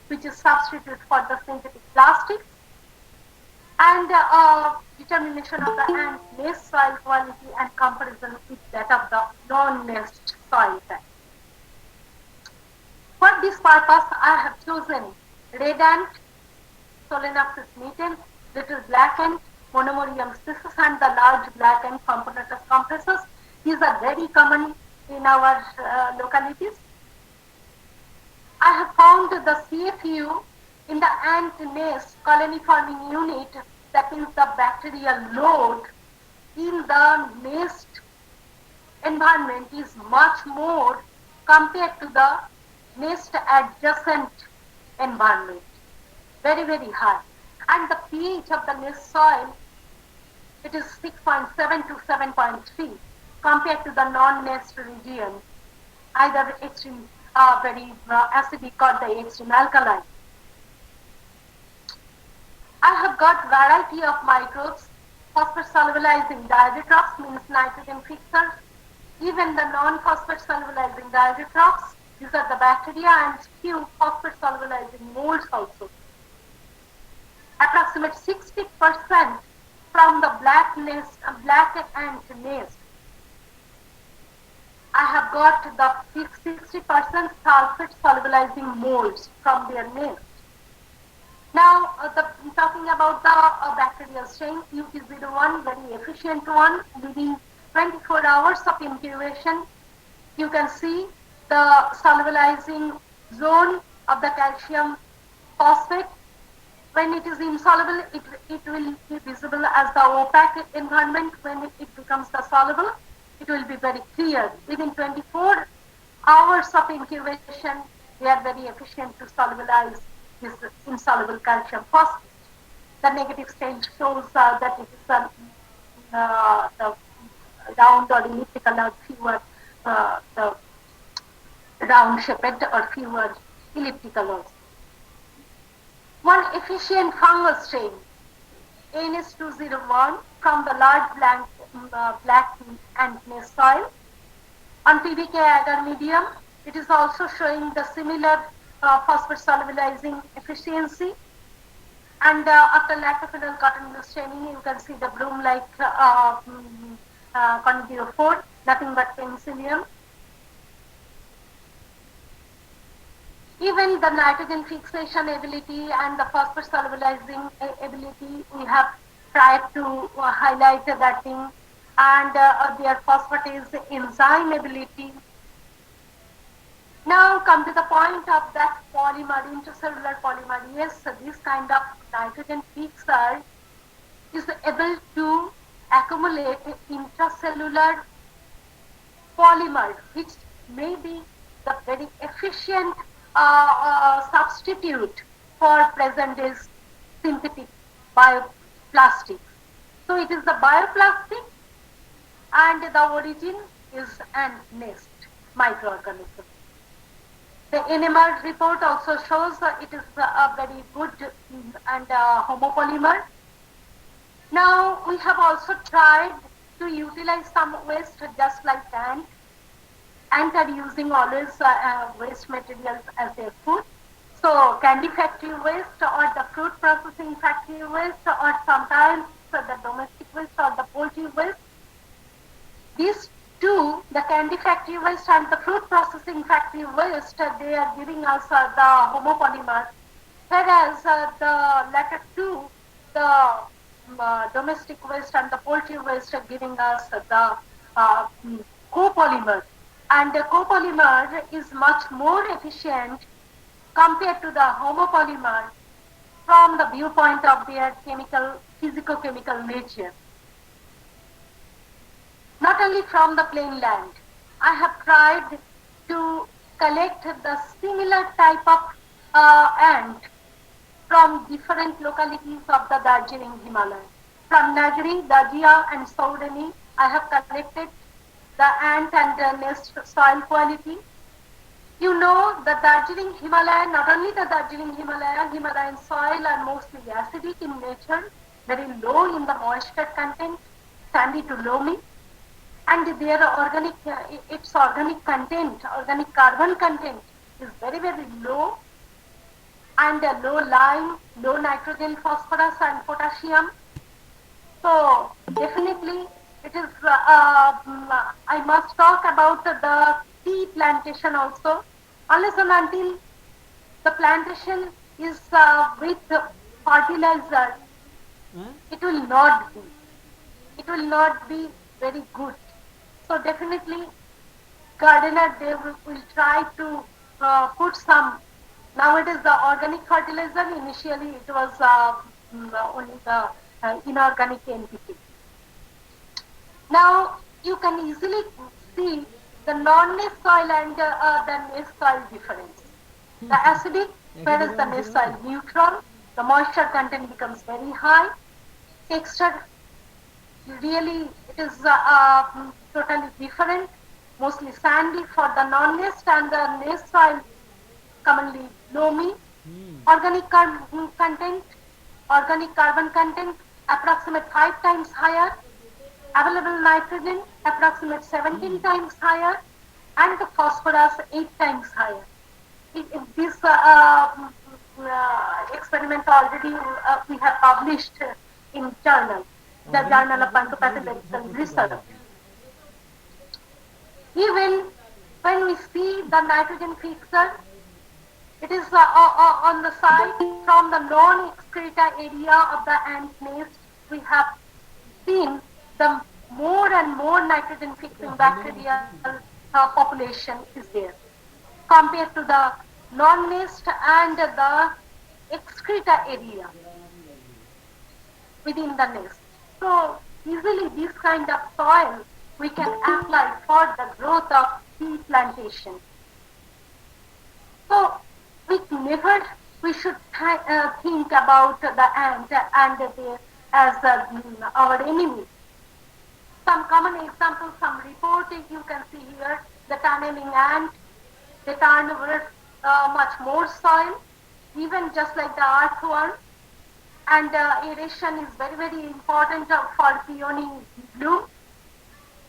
which is substitute for the synthetic plastics, and determination of the ant nest soil quality and comparison with that of the non-nest soil type. For this purpose, I have chosen red ant, Solenopsis nitens, little black ant, Monomorium species, and the large black ant, Componatus compressus. These are very common in our localities. I have found the CFU in the ant nest colony forming unit, that means the bacterial load in the nest environment is much more compared to the nest adjacent environment. Very, very high. And the pH of the nest soil, it is 6.7 to 7.3 compared to the non-nest region, either extreme very acidic or the extreme alkaline. I have got variety of microbes, phosphate solubilizing diazotrophs, means nitrogen fixers, even the non-phosphate solubilizing diazotrophs, these are the bacteria, and few phosphate solubilizing molds also. Approximate 60% from the black ant nest. I have got the 60% sulfate solubilizing molds from their nest. Now, talking about the bacterial strain, UT01, very efficient one, within 24 hours of incubation, you can see the solubilizing zone of the calcium phosphate. When it is insoluble, it will be visible as the opaque environment. When it becomes the soluble, it will be very clear. Within 24 hours of incubation, they are very efficient to solubilize this insoluble calcium phosphate. The negative stage shows that it is the round or elliptical or fewer, the round shaped or fewer elliptical also. One efficient fungus strain, NS201, from the large black ant nest soil. On PBK agar medium, it is also showing the similar phosphate solubilizing efficiency. And after lactophenol cotton wool staining, you can see the broom-like Con04, nothing but penicillium. Even the nitrogen fixation ability and the phosphate solubilizing ability, we have tried to highlight that thing. and their phosphatase enzyme ability. Now come to the point of that polymer, intracellular polymer. Yes, this kind of nitrogen fixer is able to accumulate intracellular polymer, which may be the very efficient substitute for present day's synthetic bioplastics. So it is the bioplastic, and the origin is an nest microorganism. The NMR report also shows it is a very good and homopolymer. Now we have also tried to utilize some waste just like ant. Ants are using always waste materials as their food. So candy factory waste or the fruit processing factory waste or sometimes the domestic waste or the poultry waste. These two, the candy factory waste and the fruit processing factory waste, they are giving us the homopolymer, whereas the latter two, the domestic waste and the poultry waste, are giving us the copolymer. And the copolymer is much more efficient compared to the homopolymer from the viewpoint of their physico-chemical nature. Not only from the plain land, I have tried to collect the similar type of ant from different localities of the Darjeeling Himalaya. From Nagari, Dajia and Saurani, I have collected the ant and the nest soil quality. You know, the Darjeeling Himalaya, not only the Darjeeling Himalaya, Himalayan soil are mostly acidic in nature, very low in the moisture content, sandy to loamy. And their its organic content, organic carbon content is very, very low, and low lime, low nitrogen, phosphorus and potassium. So definitely it is, I must talk about the tea plantation also. Unless and until the plantation is with fertilizer, it will not be very good. So definitely gardener, they will try to put some, nowadays the organic fertilizer, initially it was only the inorganic NPK. Now you can easily see the non-nest soil and the nest soil difference. The acidic, whereas the nest soil neutral, the moisture content becomes very high. Texture, really it is totally different, mostly sandy for the non-nest, and the nest soil commonly loamy. Organic carbon content approximate 5 times higher, available nitrogen approximate 17 times higher, and the phosphorus 8 times higher. This experiment already we have published in journal, the Journal of Phytopathological Research. Even when we see the nitrogen fixer, it is on the side from the non-excreta area of the ant nest. We have seen the more and more nitrogen fixing bacterial population is there compared to the non-nest and the excreta area within the nest. So easily this kind of soil we can apply for the growth of tea plantation. So we should think about the ant and as our enemy. Some common examples, some reporting you can see here, the tunneling ant, they turn over much more soil, even just like the earthworm. And aeration is very, very important for peony bloom,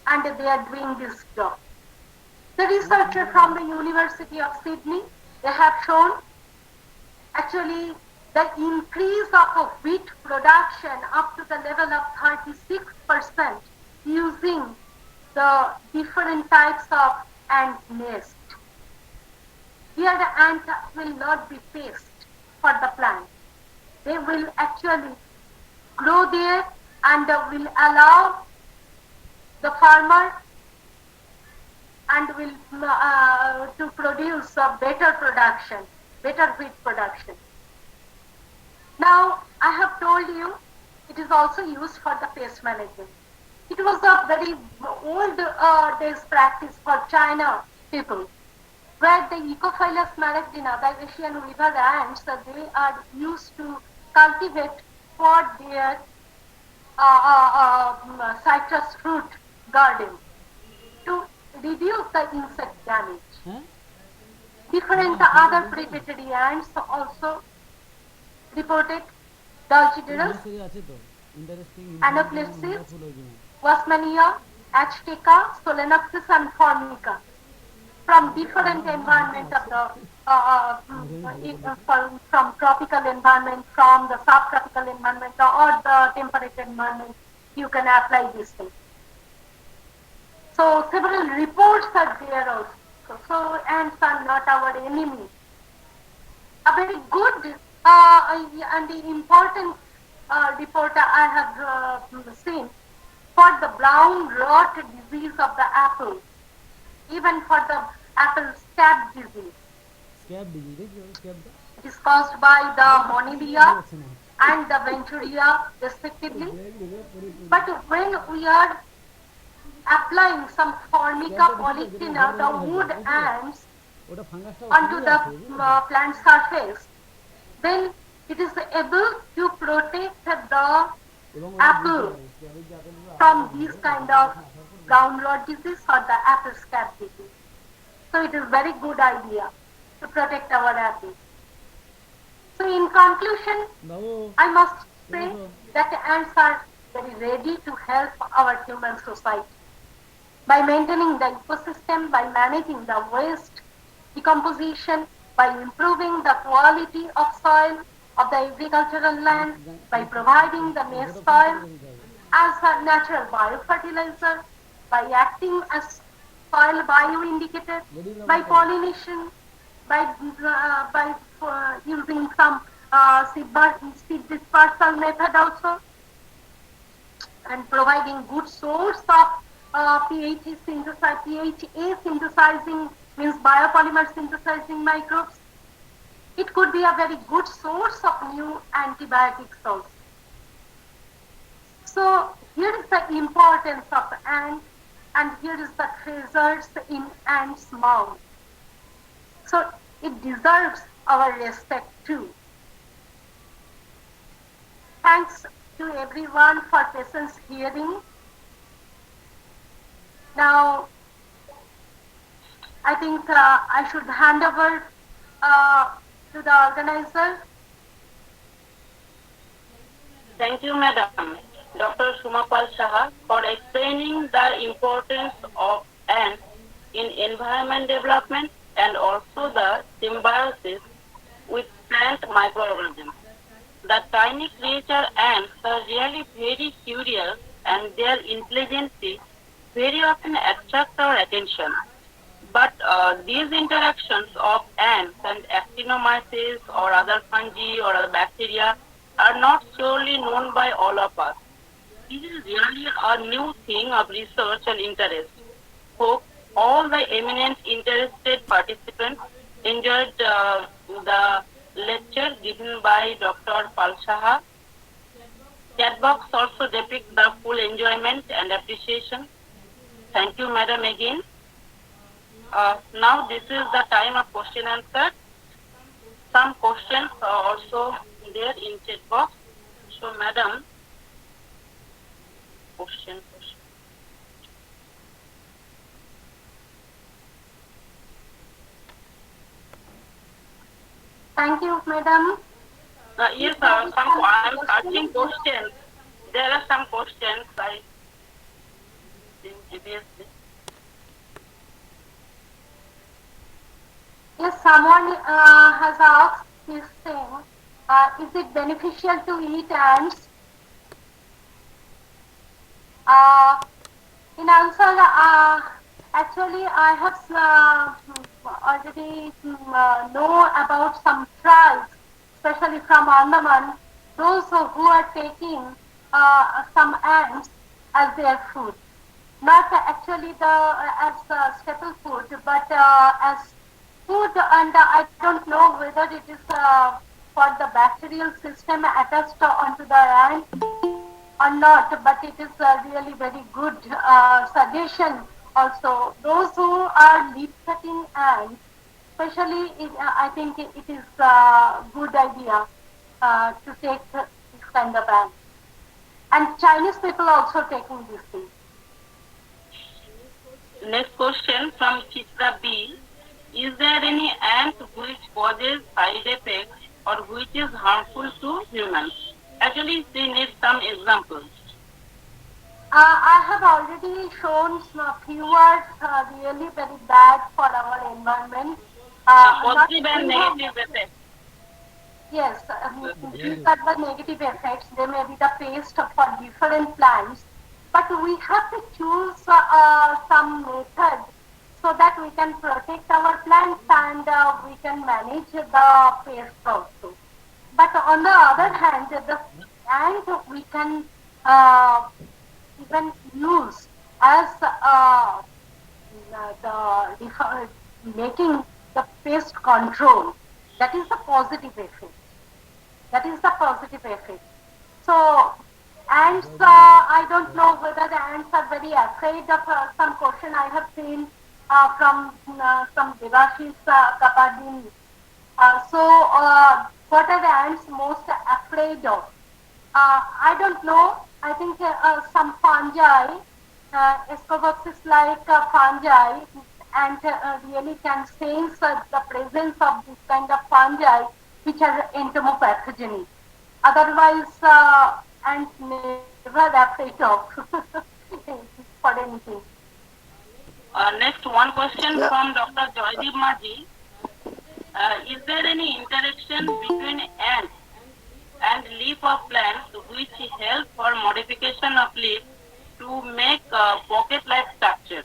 and they are doing this job. The researcher from the University of Sydney, they have shown actually the increase of wheat production up to the level of 36% using the different types of ant nest. Here the ant will not be pest for the plant. They will actually grow there and will allow the farmer and will to produce a better production, better wheat production. Now, I have told you it is also used for the pest management. It was a very old days practice for China people, where the Ecophilus maragdina, the Asian weaver ants, they are used to cultivate for their citrus fruit garden to reduce the insect damage. Different other predatory ants also reported Dulciferus, Anoplesis, Wasmannia, Azteca, Solenopsis and Formica from different environment of the from tropical environment, from the subtropical environment or the temperate environment, you can apply this thing. So several reports are there also. So ants are not our enemy. A very good and the important report I have seen for the brown rot disease of the apple, even for the apple scab disease. It is caused by the Monivia and the Venturia respectively. But when we are applying some Formica polyctina, the wood ants, onto the plant surface, then it is able to protect the apple from these kind of brown rot disease or the apple scab disease. So it is very good idea to protect our apples. So in conclusion, I must say that ants are very ready to help our human society by maintaining the ecosystem, by managing the waste decomposition, by improving the quality of soil of the agricultural land, by providing the maize soil as a natural biofertilizer, by acting as soil bioindicator, by pollination, by using some seed dispersal method also, and providing good source of PHA synthesizing means biopolymer synthesizing microbes. It could be a very good source of new antibiotics also. So here is the importance of ant, and here is the treasures in ant's mouth. So it deserves our respect too. Thanks to everyone for patience hearing. Now, I think I should hand over to the organizer. Thank you, Madam, Dr. Sumapal Saha, for explaining the importance of ants in environment development and also the symbiosis with plant microorganisms. The tiny creature ants are really very curious, and their intelligence very often attract our attention. But these interactions of ants and actinomyces or other fungi or other bacteria are not surely known by all of us. This is really a new thing of research and interest. Hope all the eminent interested participants enjoyed the lecture given by Dr. Pal Saha. Chat box also depicts the full enjoyment and appreciation. Thank you, Madam, again. Now this is the time of question and answer. Some questions are also there in chat box. So, Madam, question. Thank you, Madam. Yes, I am searching questions. There are some questions I think previously. Yes, someone has asked this thing. Is it beneficial to eat ants? In answer, actually, I have already know about some tribes, especially from Andaman, those who are taking some ants as their food. not actually the as staple food, but as food, and I don't know whether it is for the bacterial system attached onto the ant or not, but it is a really very good suggestion. Also, those who are leaf-cutting ants, especially, I think it is a good idea to take this kind of ant. And Chinese people also taking this thing. Next question from Chitra B. Is there any ant which causes side effects or which is harmful to humans? Actually, she needs some examples. I have already shown a few are really very bad for our environment. Positive and negative effects. Yes, these are the negative effects. They may be the paste for different plants, but we have to choose some method so that we can protect our plants and we can manage the pest also. But on the other hand, the ant we can even use as the making the pest control. That is the positive effect. That is the positive effect. So ants, I don't know whether the ants are very afraid of some question I have seen from some Devashis Kapadin. What are the ants most afraid of? I don't know. I think some fungi, Escobopsis like fungi, and really can sense the presence of this kind of fungi which are entomopathogenic. Otherwise, ants never afraid of for anything. Next, one question from Dr. Joydeep Maji. Is there any interaction between ants and leaf of plants which help for modification of leaf to make pocket-like structure?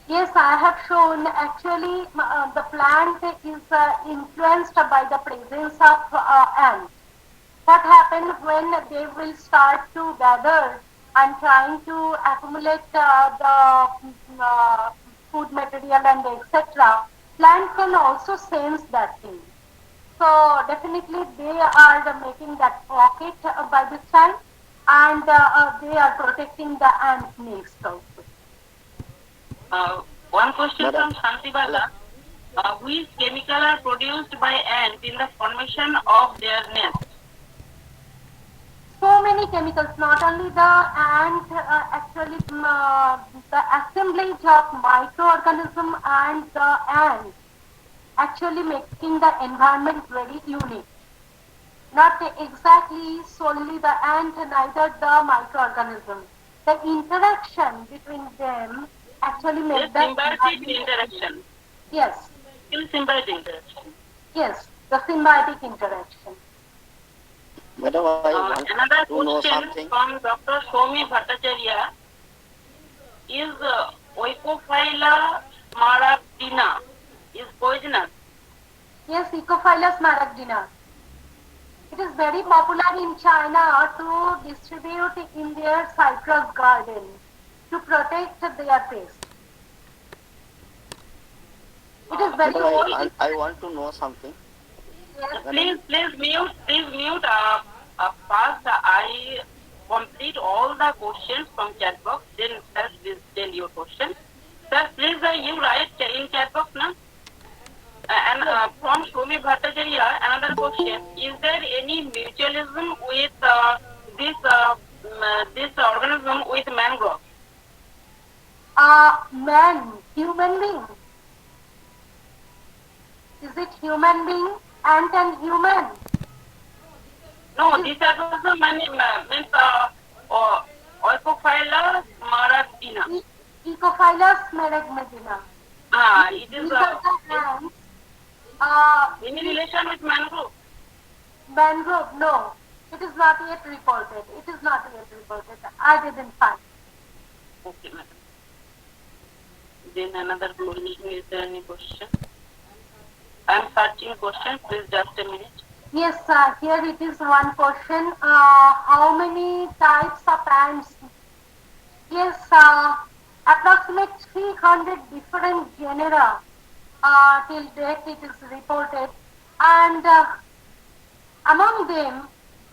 Yes, I have shown actually the plant is influenced by the presence of ants. What happens when they will start to gather and trying to accumulate the food material and etc. Plant can also sense that thing. So definitely they are making that pocket by this time, and they are protecting the ant nest also. One question from Shanti Bala. Which chemical are produced by ants in the formation of their nest? So many chemicals, not only the ant, actually the assemblage of microorganism and the ant actually making the environment very unique. Not exactly solely the ant, neither the microorganism. The interaction between them actually makes the symbiotic interaction. Yes. Symbiotic interaction. Yes, the symbiotic interaction. Madam, another question from Dr. Somi Bhattacharya. Is Oikophila smaragdina is poisonous? Yes, Ecophilus smaragdina. It is very popular in China to distribute in their citrus garden to protect their pests. It is very old. I want to know something. Yes. Please mute. First, I complete all the questions from chat box. Then, sir, please tell your question. Sir, please you write in chat box now. And from Somi Bhattacharya, another question: is there any mutualism with this organism with mangrove? Human being. Is it human being? Ant and human? No, this organism means Oikophila smaragdina. Ecophilus smaragdina. It is These are the ants. Any relation with mangrove? Mangrove, no. It is not yet reported. I didn't find. Okay, madam. Then another question. Is there any question? I am searching question. Please just a minute. Yes, here it is one question. How many types of ants Yes, approximate 300 different genera till date it is reported, and among them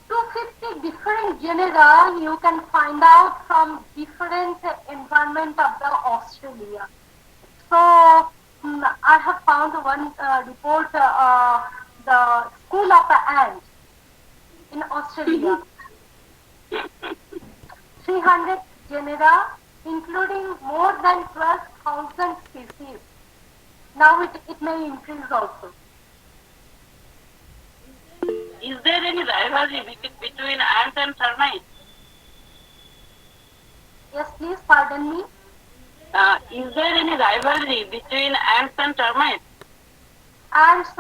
250 different genera you can find out from different environment of the Australia. So I have found one report, the school of ants in Australia, 300 genera, including more than 12,000 species. Now it may increase also. Is there any rivalry between ants and termites? Yes, please pardon me. Is there any rivalry between ants and termites? Ants,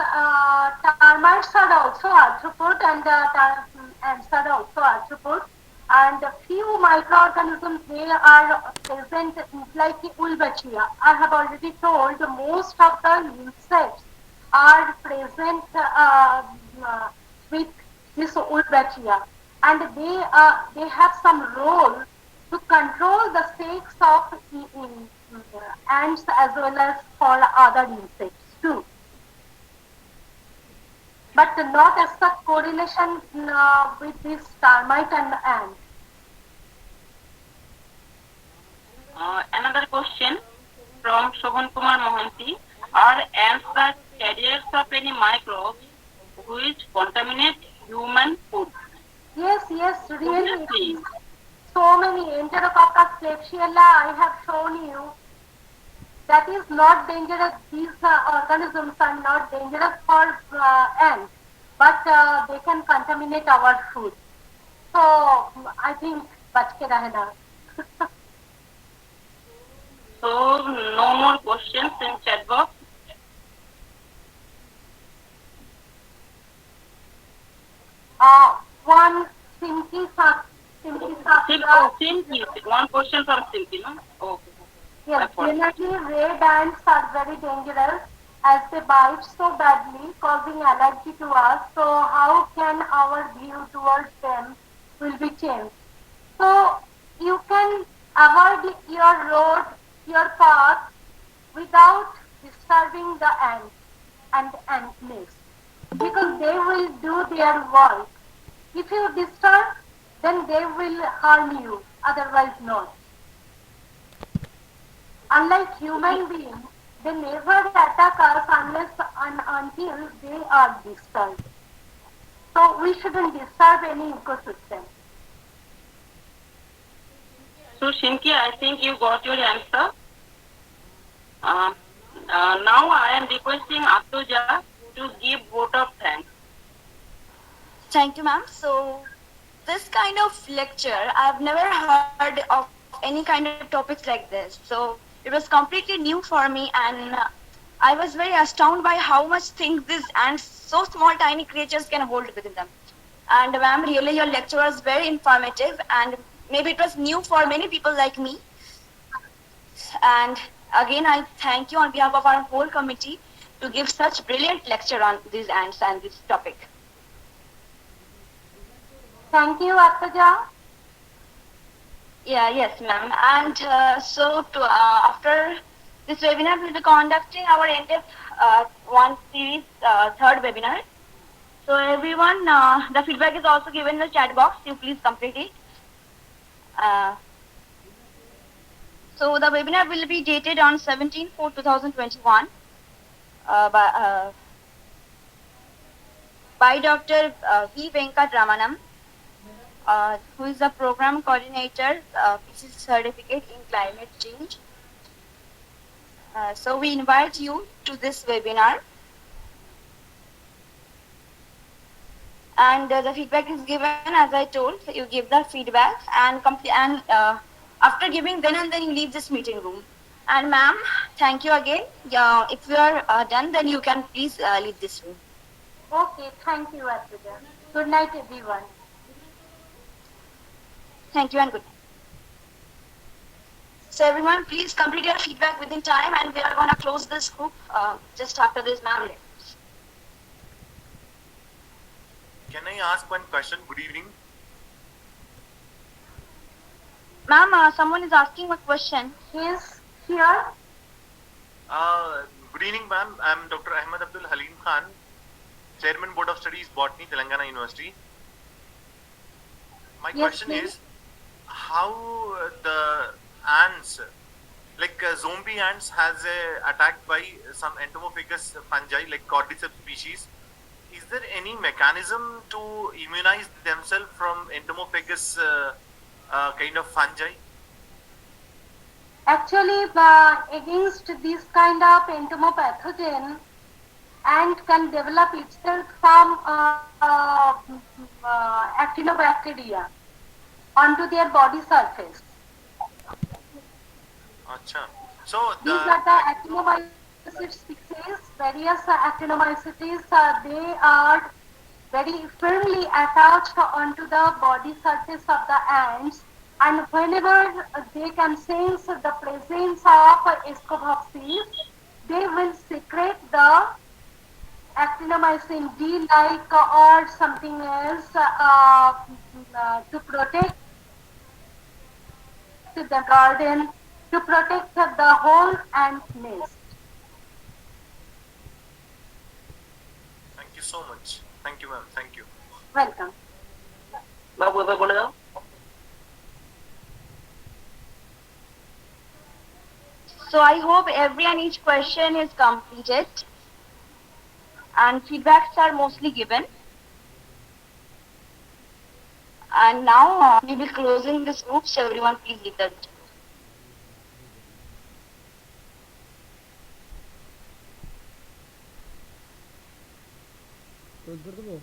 termites are also arthropod, and ants are also arthropod. And a few microorganisms, they are present like Wolbachia. I have already told most of the insects are present with this Wolbachia, and they have some role to control the sex of ants as well as for other insects too. But not as such correlation with this termite and ant. Another question from Shobhan Kumar Mohanty. Are ants the carriers of any microbes which contaminate human food? Yes, really. Obviously. So many Enterococcus klebsiella I have shown you. That is not dangerous. These organisms are not dangerous for ants, but they can contaminate our food. So I think bach ke rahna. So no more questions in chat box. One Simki Sakura. Simply, one question from Simply, no? Okay. Yes, generally red ants are very dangerous as they bite so badly, causing allergy to us. So how can our view towards them will be changed? So you can avoid your road, your path without disturbing the ants and ant nest, because they will do their work. If you disturb, then they will harm you, otherwise not. Unlike human beings, they never attack us unless and until they are disturbed. So we shouldn't disturb any ecosystem. So Shinki, I think you got your answer. Now I am requesting Atuja to give vote of thanks. Thank you, ma'am. So this kind of lecture, I've never heard of any kind of topics like this. So it was completely new for me, and I was very astounded by how much things these ants, so small, tiny creatures can hold within them. And ma'am, really your lecture was very informative, and maybe it was new for many people like me. And again, I thank you on behalf of our whole committee to give such brilliant lecture on these ants and this topic. Thank you, Ataja. Yes, ma'am. And so after this webinar, we'll be conducting our in-depth one series, third webinar. So everyone, the feedback is also given in the chat box. You please complete it. So the webinar will be dated on 17/4/2021 by Dr. V. Venkat Ramanam, who is the program coordinator, PCC certificate in climate change. So we invite you to this webinar. And the feedback is given, as I told, you give the feedback and after giving, then and then you leave this meeting room. And ma'am, thank you again. If you are done, then you can please leave this room. Okay, thank you, Ataja. Good night, everyone. Thank you and good night. So everyone, please complete your feedback within time, and we are going to close this group just after this ma'am. Can I ask one question? Good evening. Ma'am, someone is asking a question. Yes, here. Good evening, ma'am. I'm Dr. Ahmed Abdul Halim Khan, Chairman Board of Studies, Botany, Telangana University. My Yes, question please. is, how the ants, like zombie ants, has attacked by some entomophagous fungi like cordyceps species. Is there any mechanism to immunize themselves from entomophagous kind of fungi? Actually, against this kind of entomopathogen, ant can develop itself some actinobacteria onto their body surface. Acha. So These the are the actinomyces species. Various actinomycetes, they are very firmly attached onto the body surface of the ants, and whenever they can sense the presence of Ascobopsis, they will secrete the actinomycin D like or something else to protect the garden, to protect the whole ant nest. thank you so much. Thank you, ma'am. Thank you. Welcome. मैं बोले जाओ. So I hope every and each question is completed and feedbacks are mostly given. And now we will be closing this group, so everyone please leave the room. Close कर दो.